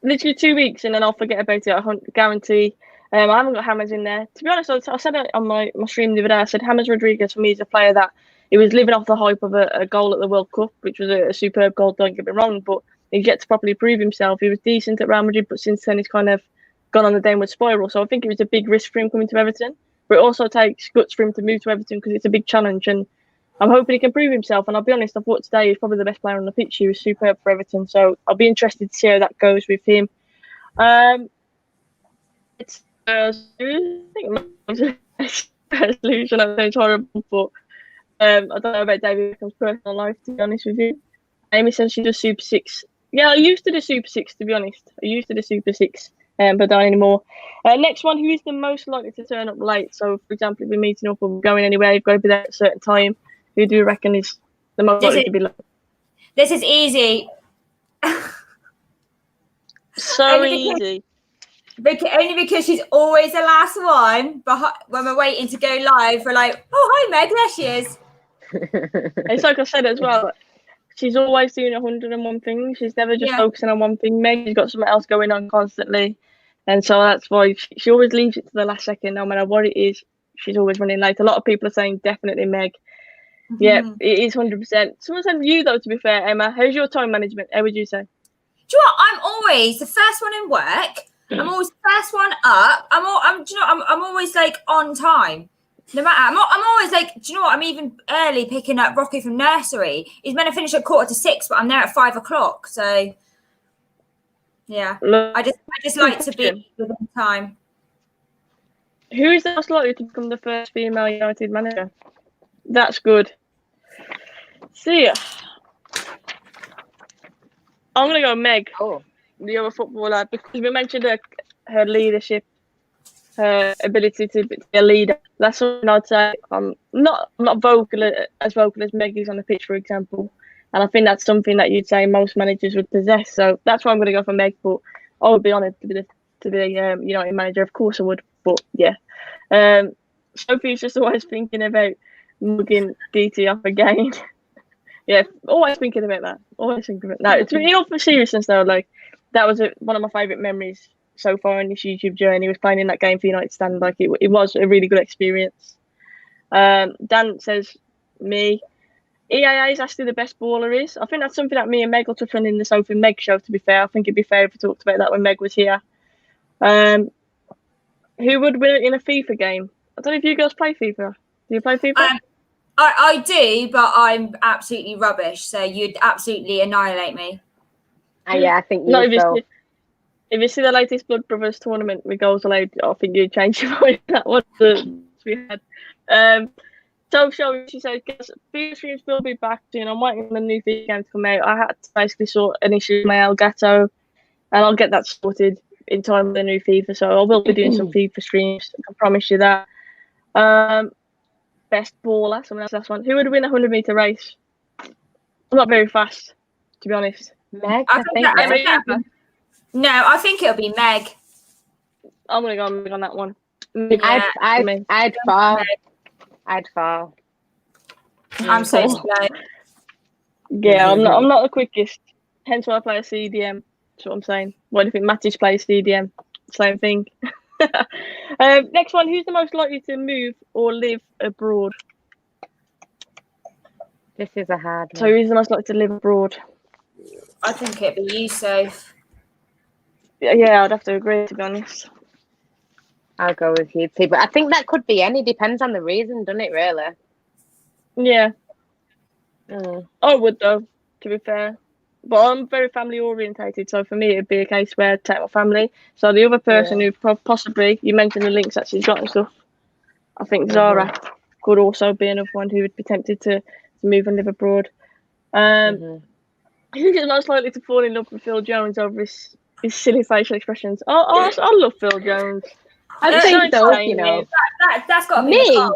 Literally 2 weeks, and then I'll forget about it. I guarantee. I haven't got James in there. To be honest, I said it on my stream the other day. I said James Rodriguez for me is a player that he was living off the hype of a goal at the World Cup, which was a superb goal. Don't get me wrong, but he's yet to properly prove himself. He was decent at Real Madrid, but since then he's kind of gone on the downward spiral. So I think it was a big risk for him coming to Everton. But it also takes guts for him to move to Everton because it's a big challenge. And I'm hoping he can prove himself. And I'll be honest, I thought today he's probably the best player on the pitch. He was superb for Everton. So I'll be interested to see how that goes with him. It's I think resolution. I know it's horrible, but I don't know about David Beckham's personal life, to be honest with you. Amy says she does Super 6. Yeah, I used to do Super 6, to be honest. But don't anymore. Next one, who is the most likely to turn up late? So, for example, if we're meeting up or we're going anywhere, you've got to be there at a certain time. Who do you reckon is the most likely to be late? This is easy. So easy. Only because she's always the last one. But when we're waiting to go live, we're like, oh, hi, Meg, there she is. It's like I said as well. She's always doing 101 things. She's never just focusing on one thing. Meg's got something else going on constantly. And so that's why she always leaves it to the last second. No matter what it is, she's always running late. A lot of people are saying definitely Meg. Mm-hmm. Yeah, it is 100%. Someone said you, though, to be fair, Emma. How's your time management? How would you say? Do you know what? I'm always the first one in work. I'm always the first one up. I'm always like on time. No matter, I'm always like, do you know what? I'm even early picking up Rocky from nursery. He's meant to finish at 5:45, but I'm there at 5 o'clock. So, yeah, I just like to be within time. Who is the most likely to become the first female United manager? That's good. See ya. I'm gonna go Meg, the other footballer, because we mentioned her leadership. Her ability to be a leader. That's something I'd say. I'm not vocal as Meg is on the pitch, for example. And I think that's something that you'd say most managers would possess. So that's why I'm going to go for Meg. But I would be honoured to be a United manager. Of course I would. But yeah. Sophie's just always thinking about mugging DT off again. Yeah, always thinking about that. Always thinking about that. No, in all for seriousness though, like that was one of my favourite memories so far in this YouTube journey. Was playing in that game for United Stand. Like it was a really good experience. Dan says me. EAA is actually the best baller is. I think that's something that me and Meg will touch on in the Sophie and Meg show, to be fair. I think it'd be fair if we talked about that when Meg was here. Who would win in a FIFA game? I don't know if you girls play FIFA. Do you play FIFA? I do, but I'm absolutely rubbish. So you'd absolutely annihilate me. Yeah, I think you will. If you see the latest Blood Brothers tournament with goals allowed, I think you'd change your mind. That was we had. So she said, FIFA streams will be back soon. I'm waiting for the new FIFA game to come out. I had to basically sort an issue with my Elgato, and I'll get that sorted in time for the new FIFA. So I will be doing some FIFA streams. I can promise you that. Best baller, someone else last one. Who would win a 100-meter race? I'm not very fast, to be honest. Meg, I think it'll be Meg. I'm gonna go Meg on that one. I'd fall. I'm so slow. Yeah, I'm not the quickest. Hence why I play a CDM. That's what I'm saying. What do you think? Matic plays CDM. Same thing. Next one. Who's the most likely to move or live abroad? This is a hard one. So who's the most likely to live abroad? I think it'd be you, Soph. Yeah, I'd have to agree, to be honest. I'll go with you too, but I think that could be any. Depends on the reason, doesn't it? Really. Yeah. I would, though, to be fair. But I'm very family orientated, so for me it'd be a case where I'd take my family. So the other person who possibly, you mentioned the links that she's got and stuff, I think Zara could also be another one who would be tempted to move and live abroad. Who's most likely to fall in love with Phil Jones over his silly facial expressions? I love Phil Jones. I think so, you know. That's got to be me. Yeah.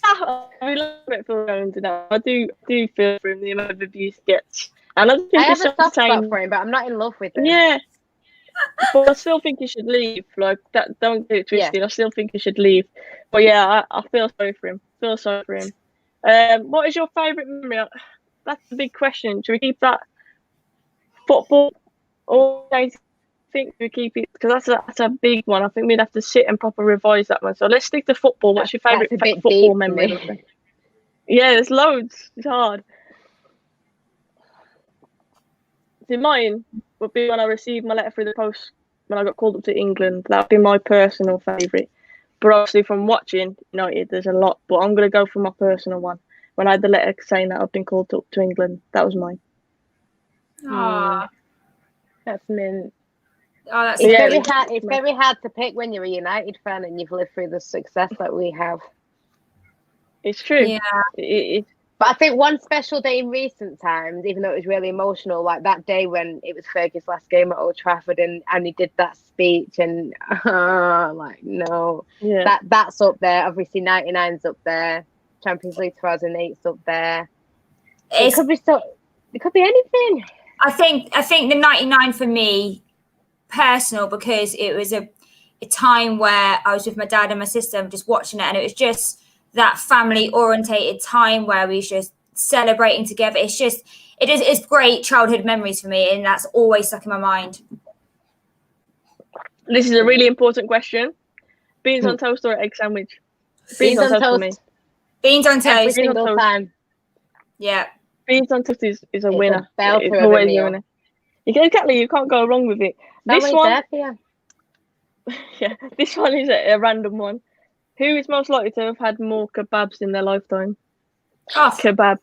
I love it for Phil Jones. I do feel for him, the amount of abuse he gets. And I, think I have it's a soft spot saying, for him, but I'm not in love with him. Yeah. But I still think he should leave. Like that, don't get it twisted. I still think he should leave. But yeah, I feel sorry for him. What is your favourite memory? That's a big question. Should we keep that football, or I think we keep it, because that's a big one. I think we'd have to sit and proper revise that one. So let's stick to football. What's your favourite football memory? Yeah, there's loads. It's hard. See, mine would be when I received my letter through the post when I got called up to England. That would be my personal favourite. But obviously from watching United, there's a lot. But I'm going to go for my personal one. When I had the letter saying that I've been called up to England, that was mine. That's mint. That's very hard. It's very hard to pick when you're a United fan and you've lived through the success that we have. It's true. Yeah. But I think one special day in recent times, even though it was really emotional, like that day when it was Fergie's last game at Old Trafford and he did that speech and that's up there. Obviously 99's up there. Champions League 2008's up there. It could be anything. I think the 99 for me, personal, because it was a time where I was with my dad and my sister and just watching it, and it was just that family orientated time where we was just celebrating together. It's great childhood memories for me, and that's always stuck in my mind. This is a really important question. Beans on toast or egg sandwich? Beans on toast. For me. Beans on toast. Every single time. Yeah. Beans on toast is a winner. It's always a winner. Exactly, you can't go wrong with it. This one, this one is a random one. Who is most likely to have had more kebabs in their lifetime? Kebabs.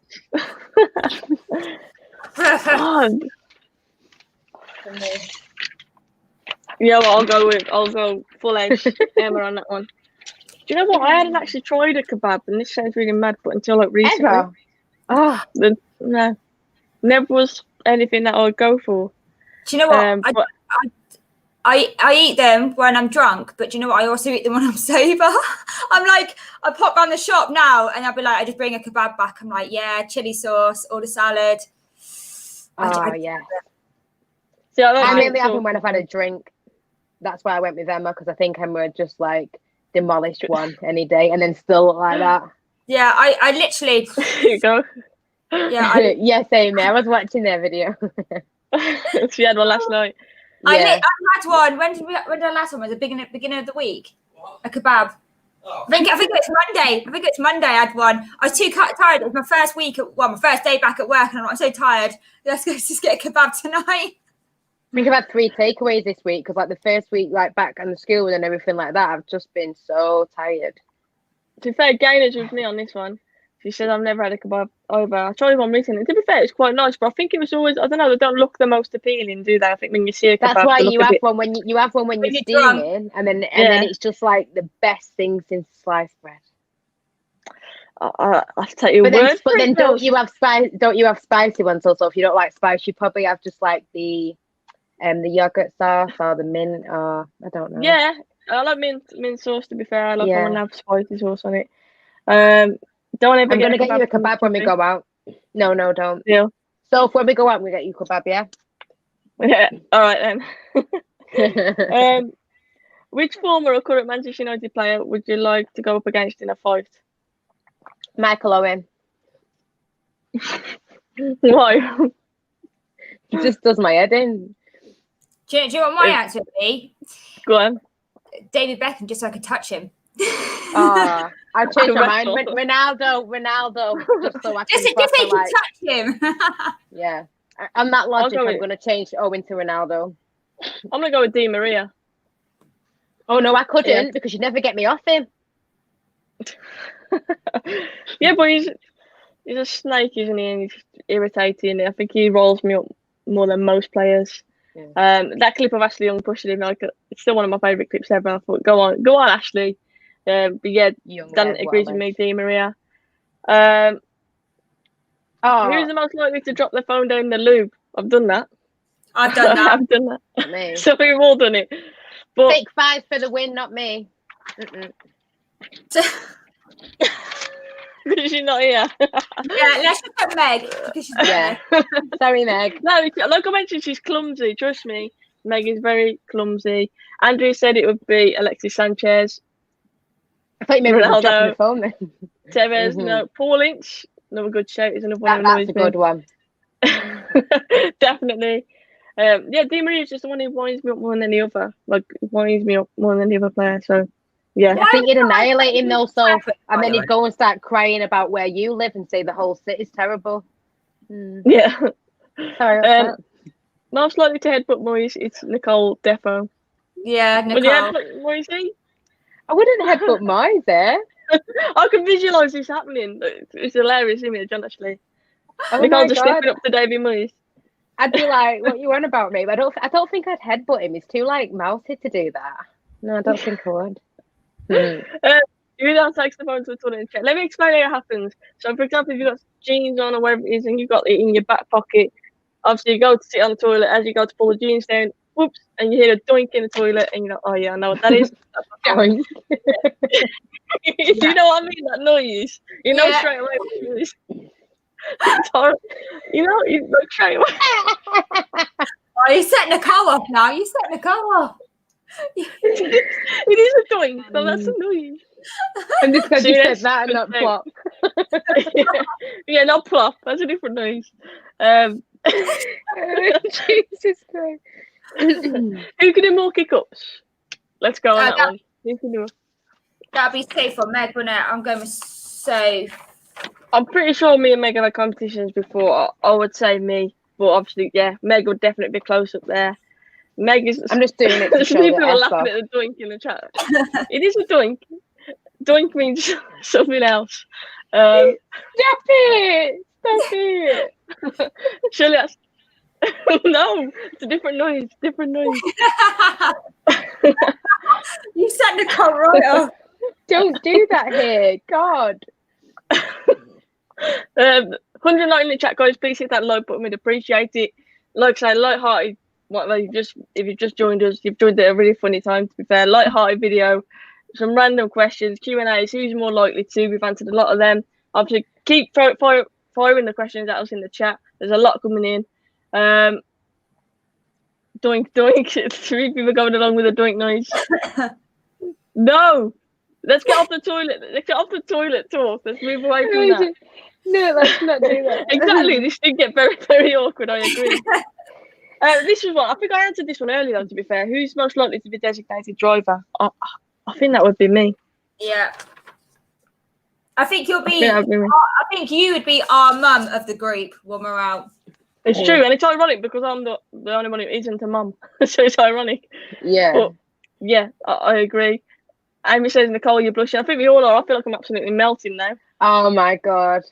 Yeah, well, I'll go full edge Emma on that one. Do you know what? I hadn't actually tried a kebab, and this sounds really mad, but until recently. No, never was anything that I would go for. Do you know what? I eat them when I'm drunk, but do you know what? I also eat them when I'm sober. I'm like, I pop around the shop now and I'll be like, I just bring a kebab back. I'm like, yeah, chili sauce, all the salad. Yeah. See, I mainly have them when I've had a drink. That's why I went with Emma, because I think Emma would just like demolished one any day and then still look like that. Yeah, I literally. There you go. Yeah, yeah, same. I was watching their video. She had one last night. I had one. When did our last one? Was it beginning of the week? A kebab. I think it's Monday. I had one. I was too tired. It was my first my first day back at work, and I'm so tired. Let's just get a kebab tonight. I think I've had 3 takeaways this week because, like, the first week, like back on the school and everything like that, I've just been so tired. To be fair, Gayna's with me on this one. She said I've never had a kebab either. I tried one recently. To be fair, it's quite nice, but I think it was always, I don't know, they don't look the most appealing, do they? I think when you see a kebab, that's why you have one when you have one when you're steaming, and then it's just like the best thing since sliced bread. I'll tell you. But then don't you have spicy ones also? If you don't like spice, you probably have just like the yogurt sauce or the mint, or I don't know. Yeah, I like mint sauce. To be fair, I love when I have spicy sauce on it. Don't ever. I'm gonna get you a kebab when we go out. No, don't. Yeah. So when we go out, we get you kebab, yeah. Yeah. All right then. Which former or current Manchester United player would you like to go up against in a fight? Michael Owen. Why? He just does my head in. Do you know what my answer would be? Go on. David Beckham, just so I could touch him. I changed my mind. Ronaldo, just so I can Just so you proper, can touch him. yeah. On that logic, go I'm with- going to change Owen to Ronaldo. I'm gonna go with Di Maria. Oh no, I couldn't because you'd never get me off him. Yeah, but he's a snake, isn't he? And he's irritating. I think he rolls me up more than most players. Yeah. That clip of Ashley Young pushing him, like, it's still one of my favourite clips ever. I thought, go on, Ashley. But yeah, Dan agrees with me, Di Maria. Who's the most likely to drop their phone down the loo? I've done that. I've done that. I've done that. Me. So we've all done it. But Take 5 for the win, not me. because she's not here. Yeah, let's just put Meg because she's Yeah. Sorry, Meg. No, like I mentioned, she's clumsy. Trust me, Meg is very clumsy. Andrew said it would be Alexis Sanchez, I thought you meant Ronaldo. dropping the phone then. Tevez. Mhm. No, Paul Lynch. Another good shout. Is another one. That's a good one. Definitely. Yeah, Di Maria is just the one who winds me up more than any other. Like, winds me up more than any other player. So, yeah. I think you'd annihilate him though, so and then By the he'd go and start crying about where you live and say the whole city's terrible. Yeah. Sorry about that. Most likely to headbutt Moyes, it's Nicole Defo. Yeah, Would you Nicole. headbutt Moyes? I wouldn't headbutt Moyes there. I can visualise this happening. It's a hilarious image, honestly. Oh Nicole my just God. stepping up to David Moyes. I'd be like, what you on about me? But I don't think I'd headbutt him. He's too like mouthy to do that. No, I don't think I would. You don't take the phone to the toilet and check. Let me explain how it happens. So, for example, if you've got jeans on or whatever it is and you've got it in your back pocket, obviously you go to sit on the toilet. As you go to pull the jeans down, whoops, and you hear a doink in the toilet and you're like, oh yeah, I know what that is. That's my phone. You know what I mean? That noise. You know straight away what it is. It's horrible. You know straight away. Oh, you set Nicole off now. You set Nicole off. It is a doink, so that's a noise. And this guy See, just said that's that and not good plop. Yeah, not plop. That's a different noise. Jesus Christ. Who can do more kick-ups? Let's go on that one. Who can do it? That'd be safe for Meg, wouldn't it? I'm going with safe. I'm pretty sure me and Meg have had competitions before. I would say me, but obviously, yeah, Meg would definitely be close up there. Meg is. I'm just doing it to show people the are F laughing off. at the doink in the chat. It is a doink. Doink means something else. Stop it! Stop it! Surely that's. No, it's a different noise. Different noise. You set Nicole right off. Don't do that here. God. 109 in the chat, guys. Please hit that like button. We'd appreciate it. Like I say, lighthearted. If you've just joined us, you've joined at a really funny time. To be fair, lighthearted video, some random questions, Q&As. Who's more likely to? We've answered a lot of them. Obviously, keep firing the questions at us in the chat. There's a lot coming in. Doink. 3 people going along with the doink noise. No. Let's get off the toilet. Let's get off the toilet talk. Let's move away from that. No, let's not do that. Exactly. This did get very, very awkward. I agree. This was one. I think I answered this one earlier, though, to be fair. Who's most likely to be designated driver? I think that would be me. Yeah. I think you'll be. I think you would be our mum of the group when we're out. It's true, and it's ironic because I'm the only one who isn't a mum. So it's ironic. Yeah. But, yeah, I agree. Amy says, Nicole, you're blushing. I think we all are. I feel like I'm absolutely melting now. Oh my God.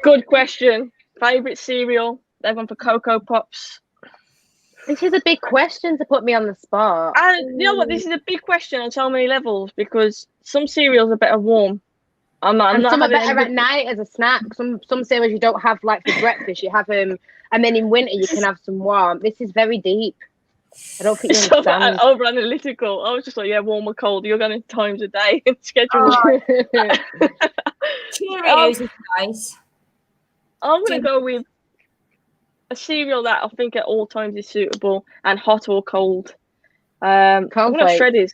Good question. Favourite cereal? They've gone for Cocoa Pops. This is a big question to put me on the spot. And you know what? This is a big question on so many levels because some cereals are better warm. I'm not some are having better at night as a snack. Some cereals you don't have like for breakfast. You have them, and then in winter you can have some warm. This is very deep. I don't think you so understand. over analytical. I was just like, yeah, warm or cold. You're going to times a day and schedule. Cheerios is nice. I'm going to go with a cereal that I think at all times is suitable and hot or cold. I'm going to Shreddies.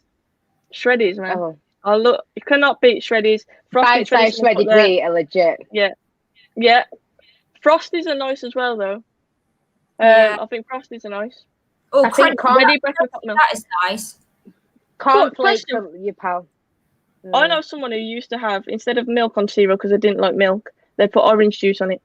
Shreddies, man. Oh. Look, you cannot beat Shreddies. Bite-sized shredded wheat are legit. Yeah. Frosted Frosties are nice as well, though. Yeah. I think Frosties are nice. Oh, I think Ready breakfast hot milk. that is nice. Cornflakes question. for your pal. I know someone who used to have, instead of milk on cereal because they didn't like milk, they put orange juice on it.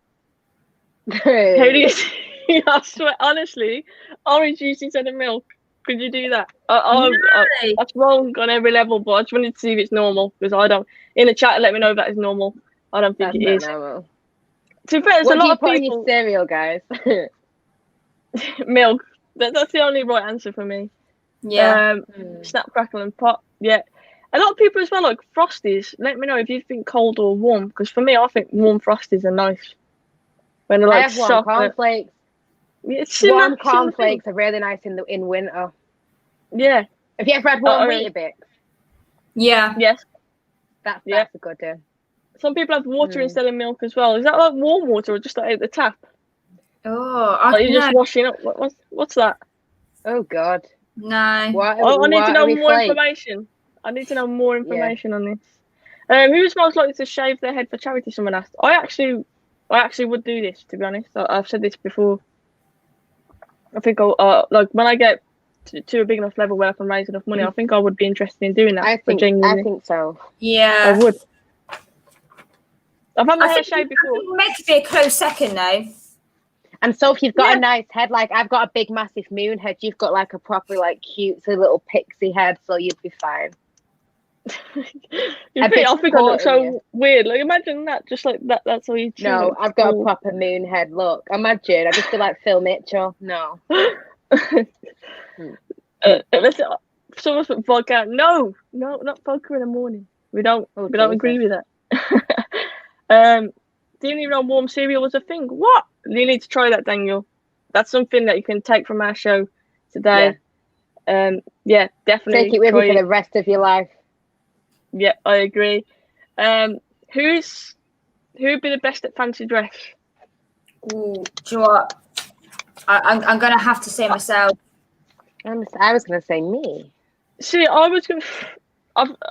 Who do you see? I swear, honestly, orange juice instead of milk. Could you do that? That's wrong on every level, but I just wanted to see if it's normal because I don't. In the chat, let me know if that is normal. I don't think it is. Normal. To be fair, there's What a do you lot put of in your people. cereal, guys? Milk. That's the only right answer for me. Yeah. Snap, crackle, and pop. Yeah. A lot of people as well like Frosties. Let me know if you think cold or warm, because for me, I think warm Frosties are nice. When they're like I have warm soft. cornflakes. Warm cornflakes are really nice in winter. Yeah. Have you ever had warm Weetabix? Yeah. Yes. That's a good one. Some people have water instead of milk as well. Is that like warm water or just like out the tap? Oh, Like you're just washing up. What's that? Oh God. No. I need to know more information. I need to know more information on this. Who's most likely to shave their head for charity? Someone asked. I actually would do this, to be honest. I've said this before. I think like when I get to a big enough level where I can raise enough money, I think I would be interested in doing that. I think so. Yeah. I would. I've had my hair shaved before. Meg could be a close second though. And so if you've got a nice head, like I've got a big massive moon head, you've got like a proper like cute little pixie head, so you'd be fine. I think I look so weird. Like imagine that, just like that. That's all you do. No, I've got a proper moon head. Look, imagine. I just feel like Phil Mitchell. No. Someone's put vodka. No, not vodka in the morning. We don't agree with that. Didn't even know warm cereal was a thing. What? You need to try that, Daniel. That's something that you can take from our show today. Yeah, definitely. Take it with you for the rest of your life. Yeah, I agree. Who'd be the best at fancy dress? Ooh, do you know what? I'm gonna have to say myself. I was gonna say me. See, I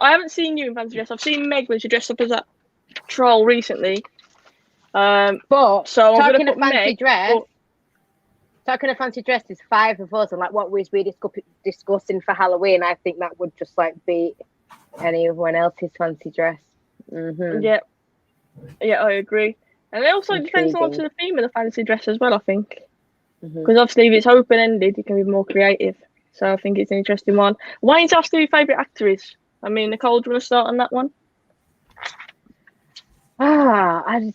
haven't seen you in fancy dress. I've seen Meg when she dressed up as that troll recently. But so talking of fancy dress, there's 5 of us, and like what we're discussing for Halloween, I think that would just like be anyone else's fancy dress. Yeah, I agree. And it also depends on the theme of the fancy dress as well, I think. Because obviously if it's open-ended, you can be more creative. So I think it's an interesting one. Wayne's asked who your favourite actor is. I mean, Nicole, do you want to start on that one? I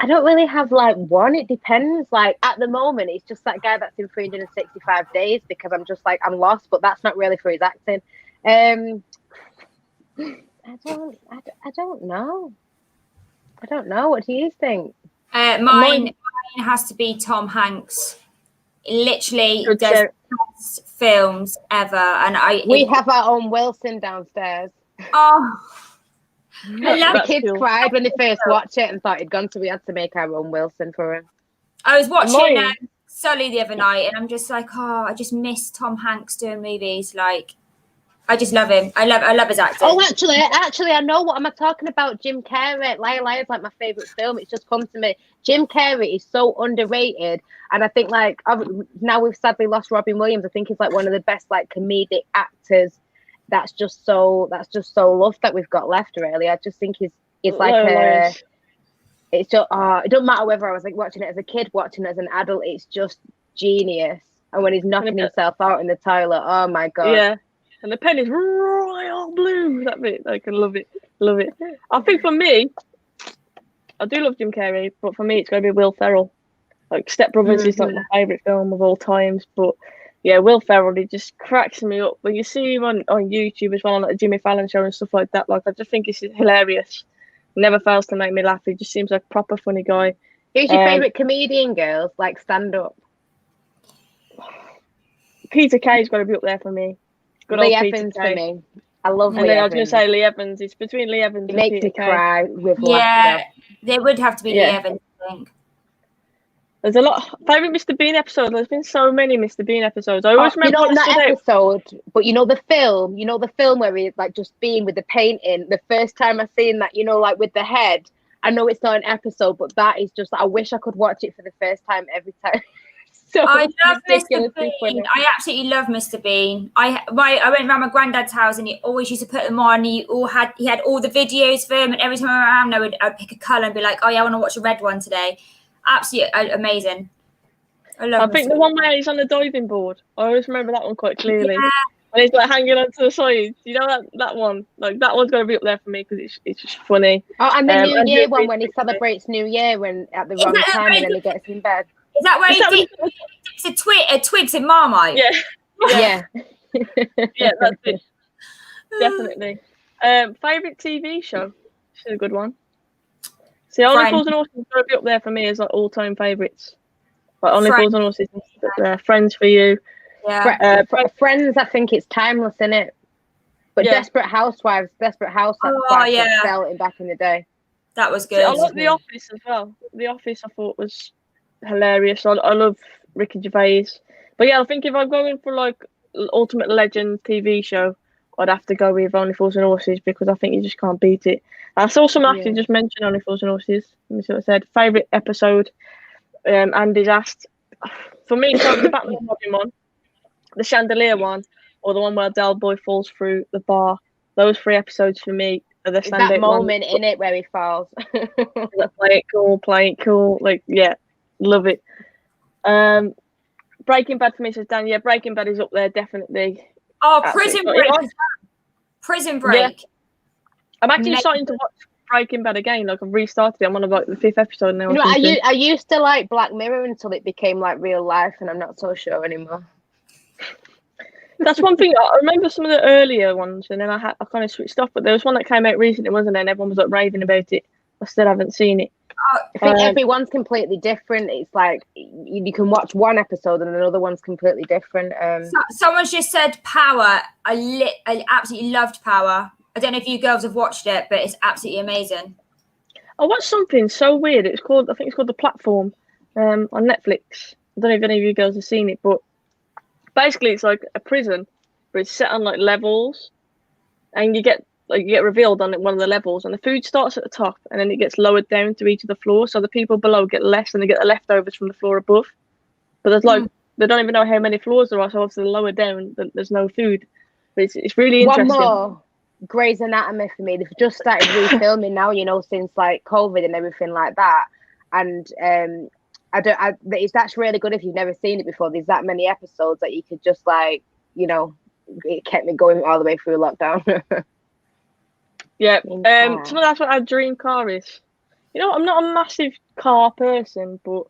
don't really have like one. It depends. Like at the moment, it's just that guy that's in 365 days because I'm just like I'm lost. But that's not really for his acting. I don't know. What do you think? Mine has to be Tom Hanks. Literally does the best films ever, and we have our own Wilson downstairs. Oh. The kids cried when they first watched it and thought he'd gone, so we had to make our own Wilson for him. I was watching Sully the other night, and I'm just like, I just miss Tom Hanks doing movies. Like, I just love him. I love his acting. Oh, actually, I know what am I talking about. Jim Carrey. Liar is like my favorite film. It's just come to me. Jim Carrey is so underrated, and I think like now we've sadly lost Robin Williams. I think he's like one of the best like comedic actors. That's just so loved that we've got left. Really, I just think he's like it's just it don't matter whether I was like watching it as a kid, watching it as an adult. It's just genius. And when he's knocking himself out in the toilet, oh my God. Yeah. And the pen is royal blue. That bit, I can love it. I think for me, I do love Jim Carrey, but for me, it's going to be Will Ferrell. Like Step Brothers is like my favourite film of all times. But yeah, Will Ferrell, he just cracks me up. When you see him on YouTube as well, on like the Jimmy Fallon show and stuff like that, like I just think he's hilarious. Never fails to make me laugh. He just seems like a proper funny guy. Who's your favourite comedian, girls? Like stand up. Peter Kay's got to be up there for me. Lee Evans for me. I love Lee Evans. I was going to say Lee Evans. It's between Lee Evans and Peter Kay. He makes me cry with laughter. There would have to be Lee Evans, I think. There's a lot. Favourite Mr. Bean episode. There's been so many Mr. Bean episodes. I always remember that episode, but the film where he's like just being with the painting. The first time I seen that, like with the head, I know it's not an episode, but that is just, I wish I could watch it for the first time every time. So I love Mr. ridiculously Bean. funny. I absolutely love Mr. Bean. I went around my granddad's house and he always used to put them on. He had all the videos of them, and every time I went around, I'd pick a colour and be like, oh yeah, I want to watch a red one today. Absolutely amazing. I think the one where he's on the diving board. I always remember that one quite clearly. Yeah. And he's like hanging onto the side. You know that one? Like that one's gonna be up there for me because it's just funny. Oh, and the New Year one, really when he celebrates New Year when at the wrong that time and then when he gets in bed. Is that where he dips a twigs in Marmite? Yeah. Yeah. Yeah, that's it. Definitely. Favourite TV show? This is a good one. See, Only Fools and Horses is going to be up there for me as like all-time favourites. But Only Fools and Horses is up there. Friends for you. Yeah. Friends, I think it's timeless, isn't it? But Desperate Housewives, Desperate Housewives felt it back in the day. That was good. See, I like The Office as well. The Office I thought was hilarious. I love Ricky Gervais. But yeah, I think if I'm going for like Ultimate Legend TV show, I'd have to go with Only Fools and Horses because I think you just can't beat it. I saw some actually just mention Only Fools and Horses. Let me see what I said. Favourite episode? Andy's asked. For me, so the Batman and Robin one, the chandelier one, or the one where Del Boy falls through the bar. Those 3 episodes for me are the standout. That moment in it where he falls. Play it cool. Like, yeah, love it. Breaking Bad for me, says Dan. Yeah, Breaking Bad is up there, definitely. Oh, Prison Break. Prison Break. Yeah. I'm actually starting to watch Breaking Bad again. Like, I've restarted it. I'm on like the 5th episode now. You know, I used to like Black Mirror until it became like real life, and I'm not so sure anymore. That's one thing. I remember some of the earlier ones, and then I kind of switched off. But there was one that came out recently, wasn't there? And everyone was like raving about it. I still haven't seen it. I think everyone's completely different. It's like you can watch one episode and another one's completely different. Someone's just said Power. I absolutely loved Power. I don't know if you girls have watched it, but it's absolutely amazing. I watched something so weird. I think it's called The Platform on Netflix. I don't know if any of you girls have seen it, but basically it's like a prison, but it's set on like levels, and you get revealed on one of the levels, and the food starts at the top and then it gets lowered down to each of the floors, so the people below get less and they get the leftovers from the floor above. But there's like they don't even know how many floors there are, so obviously lower down there's no food. But it's really interesting. One more Grey's Anatomy for me. They've just started refilming now, you know, since like COVID and everything like that. And that's really good if you've never seen it before. There's that many episodes that you could just like, you know, it kept me going all the way through lockdown. Yeah, that's what our dream car is. You know, I'm not a massive car person, but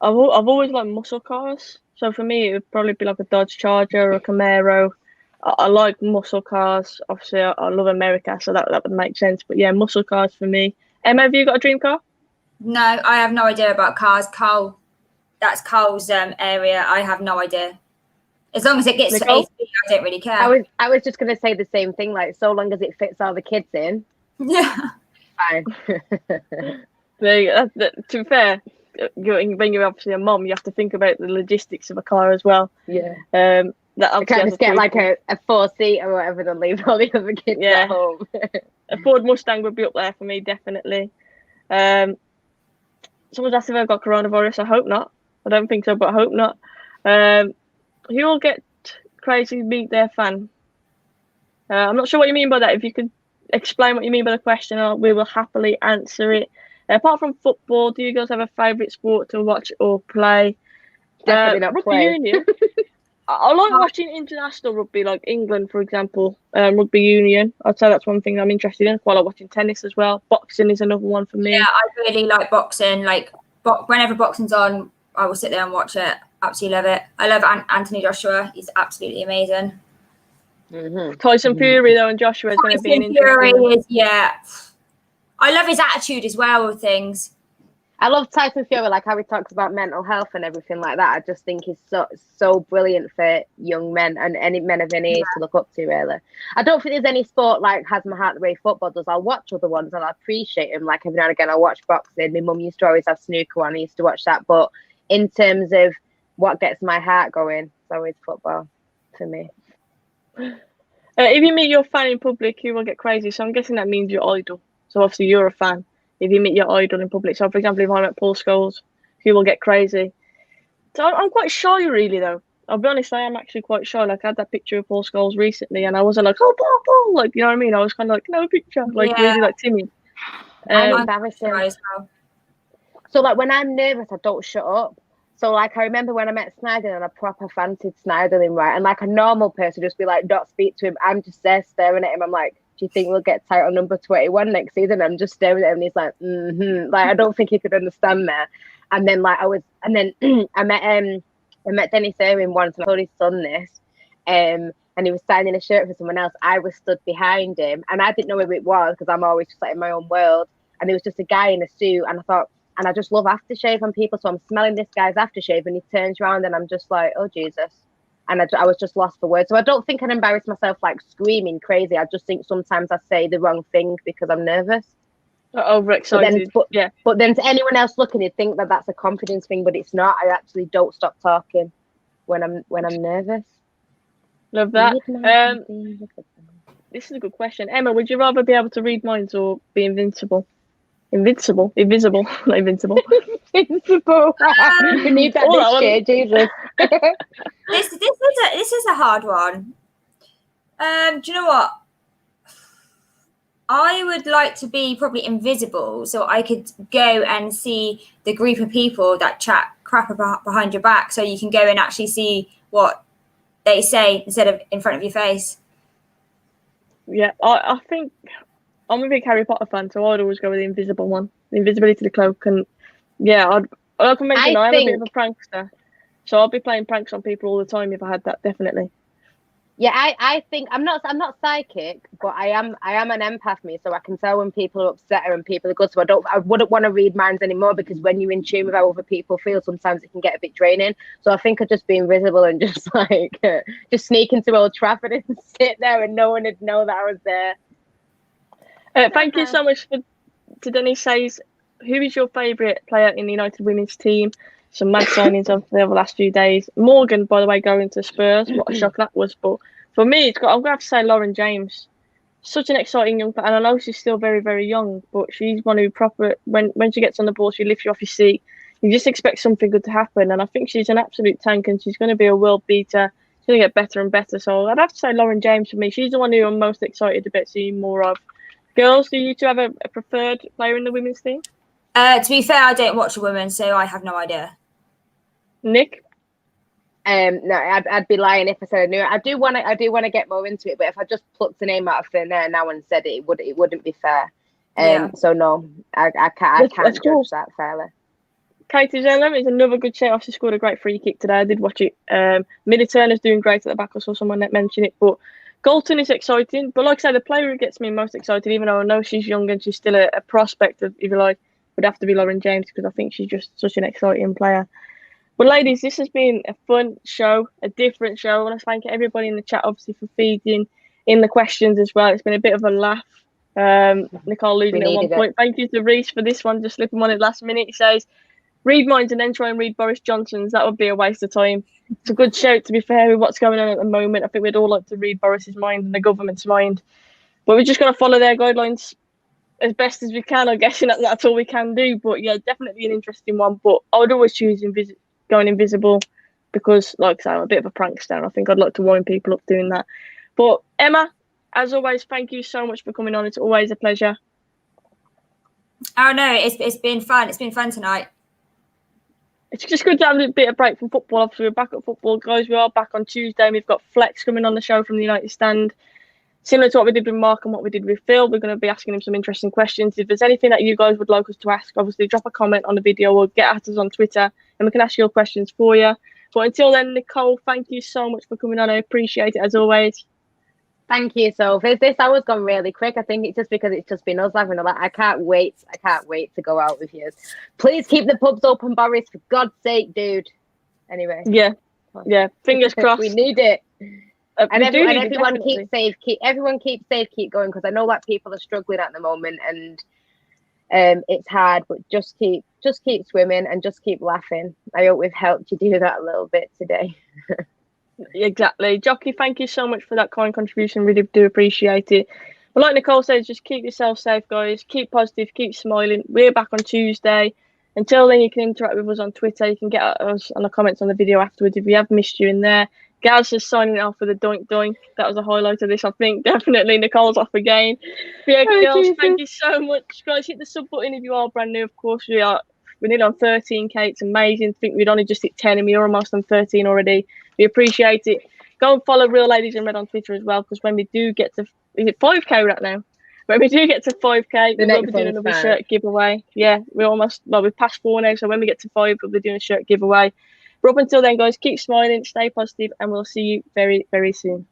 I've always liked muscle cars. So for me, it would probably be like a Dodge Charger or a Camaro. I like muscle cars. Obviously, I love America, so that would make sense. But yeah, muscle cars for me. Emma, have you got a dream car? No, I have no idea about cars. Cole, that's Cole's area. I have no idea. As long as it gets to 8 feet, I don't really care. I was just going to say the same thing, like, so long as it fits all the kids in. Yeah. Fine. To be fair, when you're obviously a mom, you have to think about the logistics of a car as well. Yeah. I can't just get like a 4-seater or whatever and leave all the other kids at home. A Ford Mustang would be up there for me, definitely. Someone's asked if I've got coronavirus. I hope not. I don't think so, but I hope not. Who will get crazy to meet their fan? I'm not sure what you mean by that. If you could explain what you mean by the question, we will happily answer it. Apart from football, do you guys have a favourite sport to watch or play? Definitely not rugby play. union. I like watching international rugby, like England, for example. Rugby union. I'd say that's one thing I'm interested in. Quite like watching tennis as well. Boxing is another one for me. Yeah, I really like boxing. Like whenever boxing's on, I will sit there and watch it. Absolutely love it. I love Anthony Joshua. He's absolutely amazing. Mm-hmm. Tyson Fury though, and Joshua is going to be an interesting. Yeah. I love his attitude as well with things. I love Tyson Fury, like how he talks about mental health and everything like that. I just think he's so brilliant for young men and any men of any age to look up to, really. I don't think there's any sport like has my heart the way football does. I'll watch other ones and I appreciate them. Like every now and again, I'll watch boxing. My mum used to always have snooker on. I used to watch that. But in terms of what gets my heart going, it's always football for me. If you meet your fan in public, you will get crazy. So I'm guessing that means your idol. So obviously you're a fan. if you meet your idol in public. So, for example, if I met Paul Scholes, he will get crazy. So I'm quite shy, really, though. I'll be honest, I am actually quite shy. Like, I had that picture of Paul Scholes recently, and I wasn't like, oh, Paul, like, you know what I mean? I was kind of like, no picture, like, really, like, timid. I'm embarrassing. Well. So, like, when I'm nervous, I don't shut up. So, like, I remember when I met Snyder and I proper fancied Snyderling, right? And, like, a normal person just be like, don't speak to him. I'm just there staring at him. I'm like, do you think we'll get title number 21 next season? I'm just staring at him and he's like, Like, I don't think he could understand that. And then, like, I met Dennis Irwin once and I told his son this. And he was signing a shirt for someone else. I was stood behind him and I didn't know who it was because I'm always just like in my own world. And there was just a guy in a suit and I thought, and I just love aftershave on people. So I'm smelling this guy's aftershave and he turns around and I'm just like, oh, Jesus. And I was just lost for words. So I don't think I'd embarrass myself like screaming crazy. I just think sometimes I say the wrong thing because I'm nervous. Overexcited. But then to anyone else looking, you'd think that that's a confidence thing, but it's not. I actually don't stop talking when I'm nervous. Love that. This is a good question. Emma, would you rather be able to read minds or be invincible? Invisible, not invincible. Invincible. We need that this year, Jesus. This is a hard one. Do you know what? I would like to be probably invisible so I could go and see the group of people that chat crap about behind your back so you can go and actually see what they say instead of in front of your face. Yeah, I think I'm a big Harry Potter fan, so I'd always go with the invisible one. The invisibility of the cloak. And yeah, like I mentioned, I am a bit of a prankster. So I'll be playing pranks on people all the time if I had that, definitely. Yeah, I think I'm not psychic, but I am an empath, me, so I can tell when people are upset and people are good. So I wouldn't want to read minds anymore because when you're in tune with how other people feel, sometimes it can get a bit draining. So I think I'd just be invisible and just like just sneak into Old Trafford and sit there and no one would know that I was there. Thank you so much to Denise says, who is your favourite player in the United women's team? Some mad signings over the last few days. Morgan, by the way, going to Spurs. What a shock that was. But for me, I'm going to have to say Lauren James. Such an exciting young player. And I know she's still very, very young, but she's one who when she gets on the ball, she lifts you off your seat. You just expect something good to happen. And I think she's an absolute tank and she's going to be a world beater. She's going to get better and better. So I'd have to say Lauren James for me. She's the one who I'm most excited about seeing more of. Girls, do you two have a preferred player in the women's team? To be fair, I don't watch the women, so I have no idea. Nick? No, I'd be lying if I said I knew it. I do want to get more into it, but if I just plucked a name out of thin air now and said it wouldn't be fair. So no, I can't judge that fairly. Katie Zeller is another good shout. She scored a great free kick today. I did watch it. Millie Turner's doing great at the back. I saw someone that mentioned it, but Galton is exciting. But like I said, the player who gets me most excited, even though I know she's young and she's still a prospect of, if you like, would have to be Lauren James because I think she's just such an exciting player. Well, ladies, this has been a fun show, a different show. I want to thank everybody in the chat, obviously, for feeding in the questions as well. It's been a bit of a laugh. Nicole losing at one point. Thank you to Reese for this one, just slipping on it last minute. He says, read minds and then try and read Boris Johnson's. That would be a waste of time. It's a good shout, to be fair, with what's going on at the moment. I think we'd all like to read Boris's mind and the government's mind. But we're just going to follow their guidelines as best as we can. I'm guessing that's all we can do. But yeah, definitely an interesting one. But I would always choose going invisible because, like I say, I'm a bit of a prankster and I think I'd like to wind people up doing that. But Emma, as always, thank you so much for coming on. It's always a pleasure. Oh no, it's been fun. It's been fun tonight. It's just good to have a bit of break from football. Obviously, we're back at football, guys. We are back on Tuesday and we've got Flex coming on the show from the United Stand. Similar to what we did with Mark and what we did with Phil, we're going to be asking him some interesting questions. If there's anything that you guys would like us to ask, obviously drop a comment on the video or get at us on Twitter and we can ask your questions for you. But until then, Nicole, thank you so much for coming on. I appreciate it as always. Thank you, Sophie. This hour's gone really quick. I think it's just because it's just been us having a lot. I can't wait to go out with you. Please keep the pubs open, Boris, for God's sake, dude. Anyway. Yeah. Fingers crossed. We need it. And everyone keep safe. Everyone keep safe. Keep going because I know that people are struggling at the moment and it's hard. But just keep swimming and just keep laughing. I hope we've helped you do that a little bit today. Exactly. Jockey, thank you so much for that kind contribution. Really do appreciate it. Well, like Nicole says, just keep yourself safe, guys. Keep positive, keep smiling. We're back on Tuesday. Until then, you can interact with us on Twitter. You can get at us on the comments on the video afterwards if we have missed you in there. Gaz is signing off with a doink doink. That was a highlight of this, I think. Definitely. Nicole's off again. But yeah, girls, thank you so much. Guys, hit the sub button if you are brand new. Of course, we're nearly on 13k. It's amazing. I think we'd only just hit 10 and we're almost on 13 already. We appreciate it. Go and follow Real Ladies in Red on Twitter as well, because when we do get to, is it 5k right now? When we do get to 5k, we'll be doing another shirt giveaway. Yeah, we've passed 4 now, so when we get to 5, we'll be doing a shirt giveaway. But up until then, guys, keep smiling, stay positive, and we'll see you very, very soon.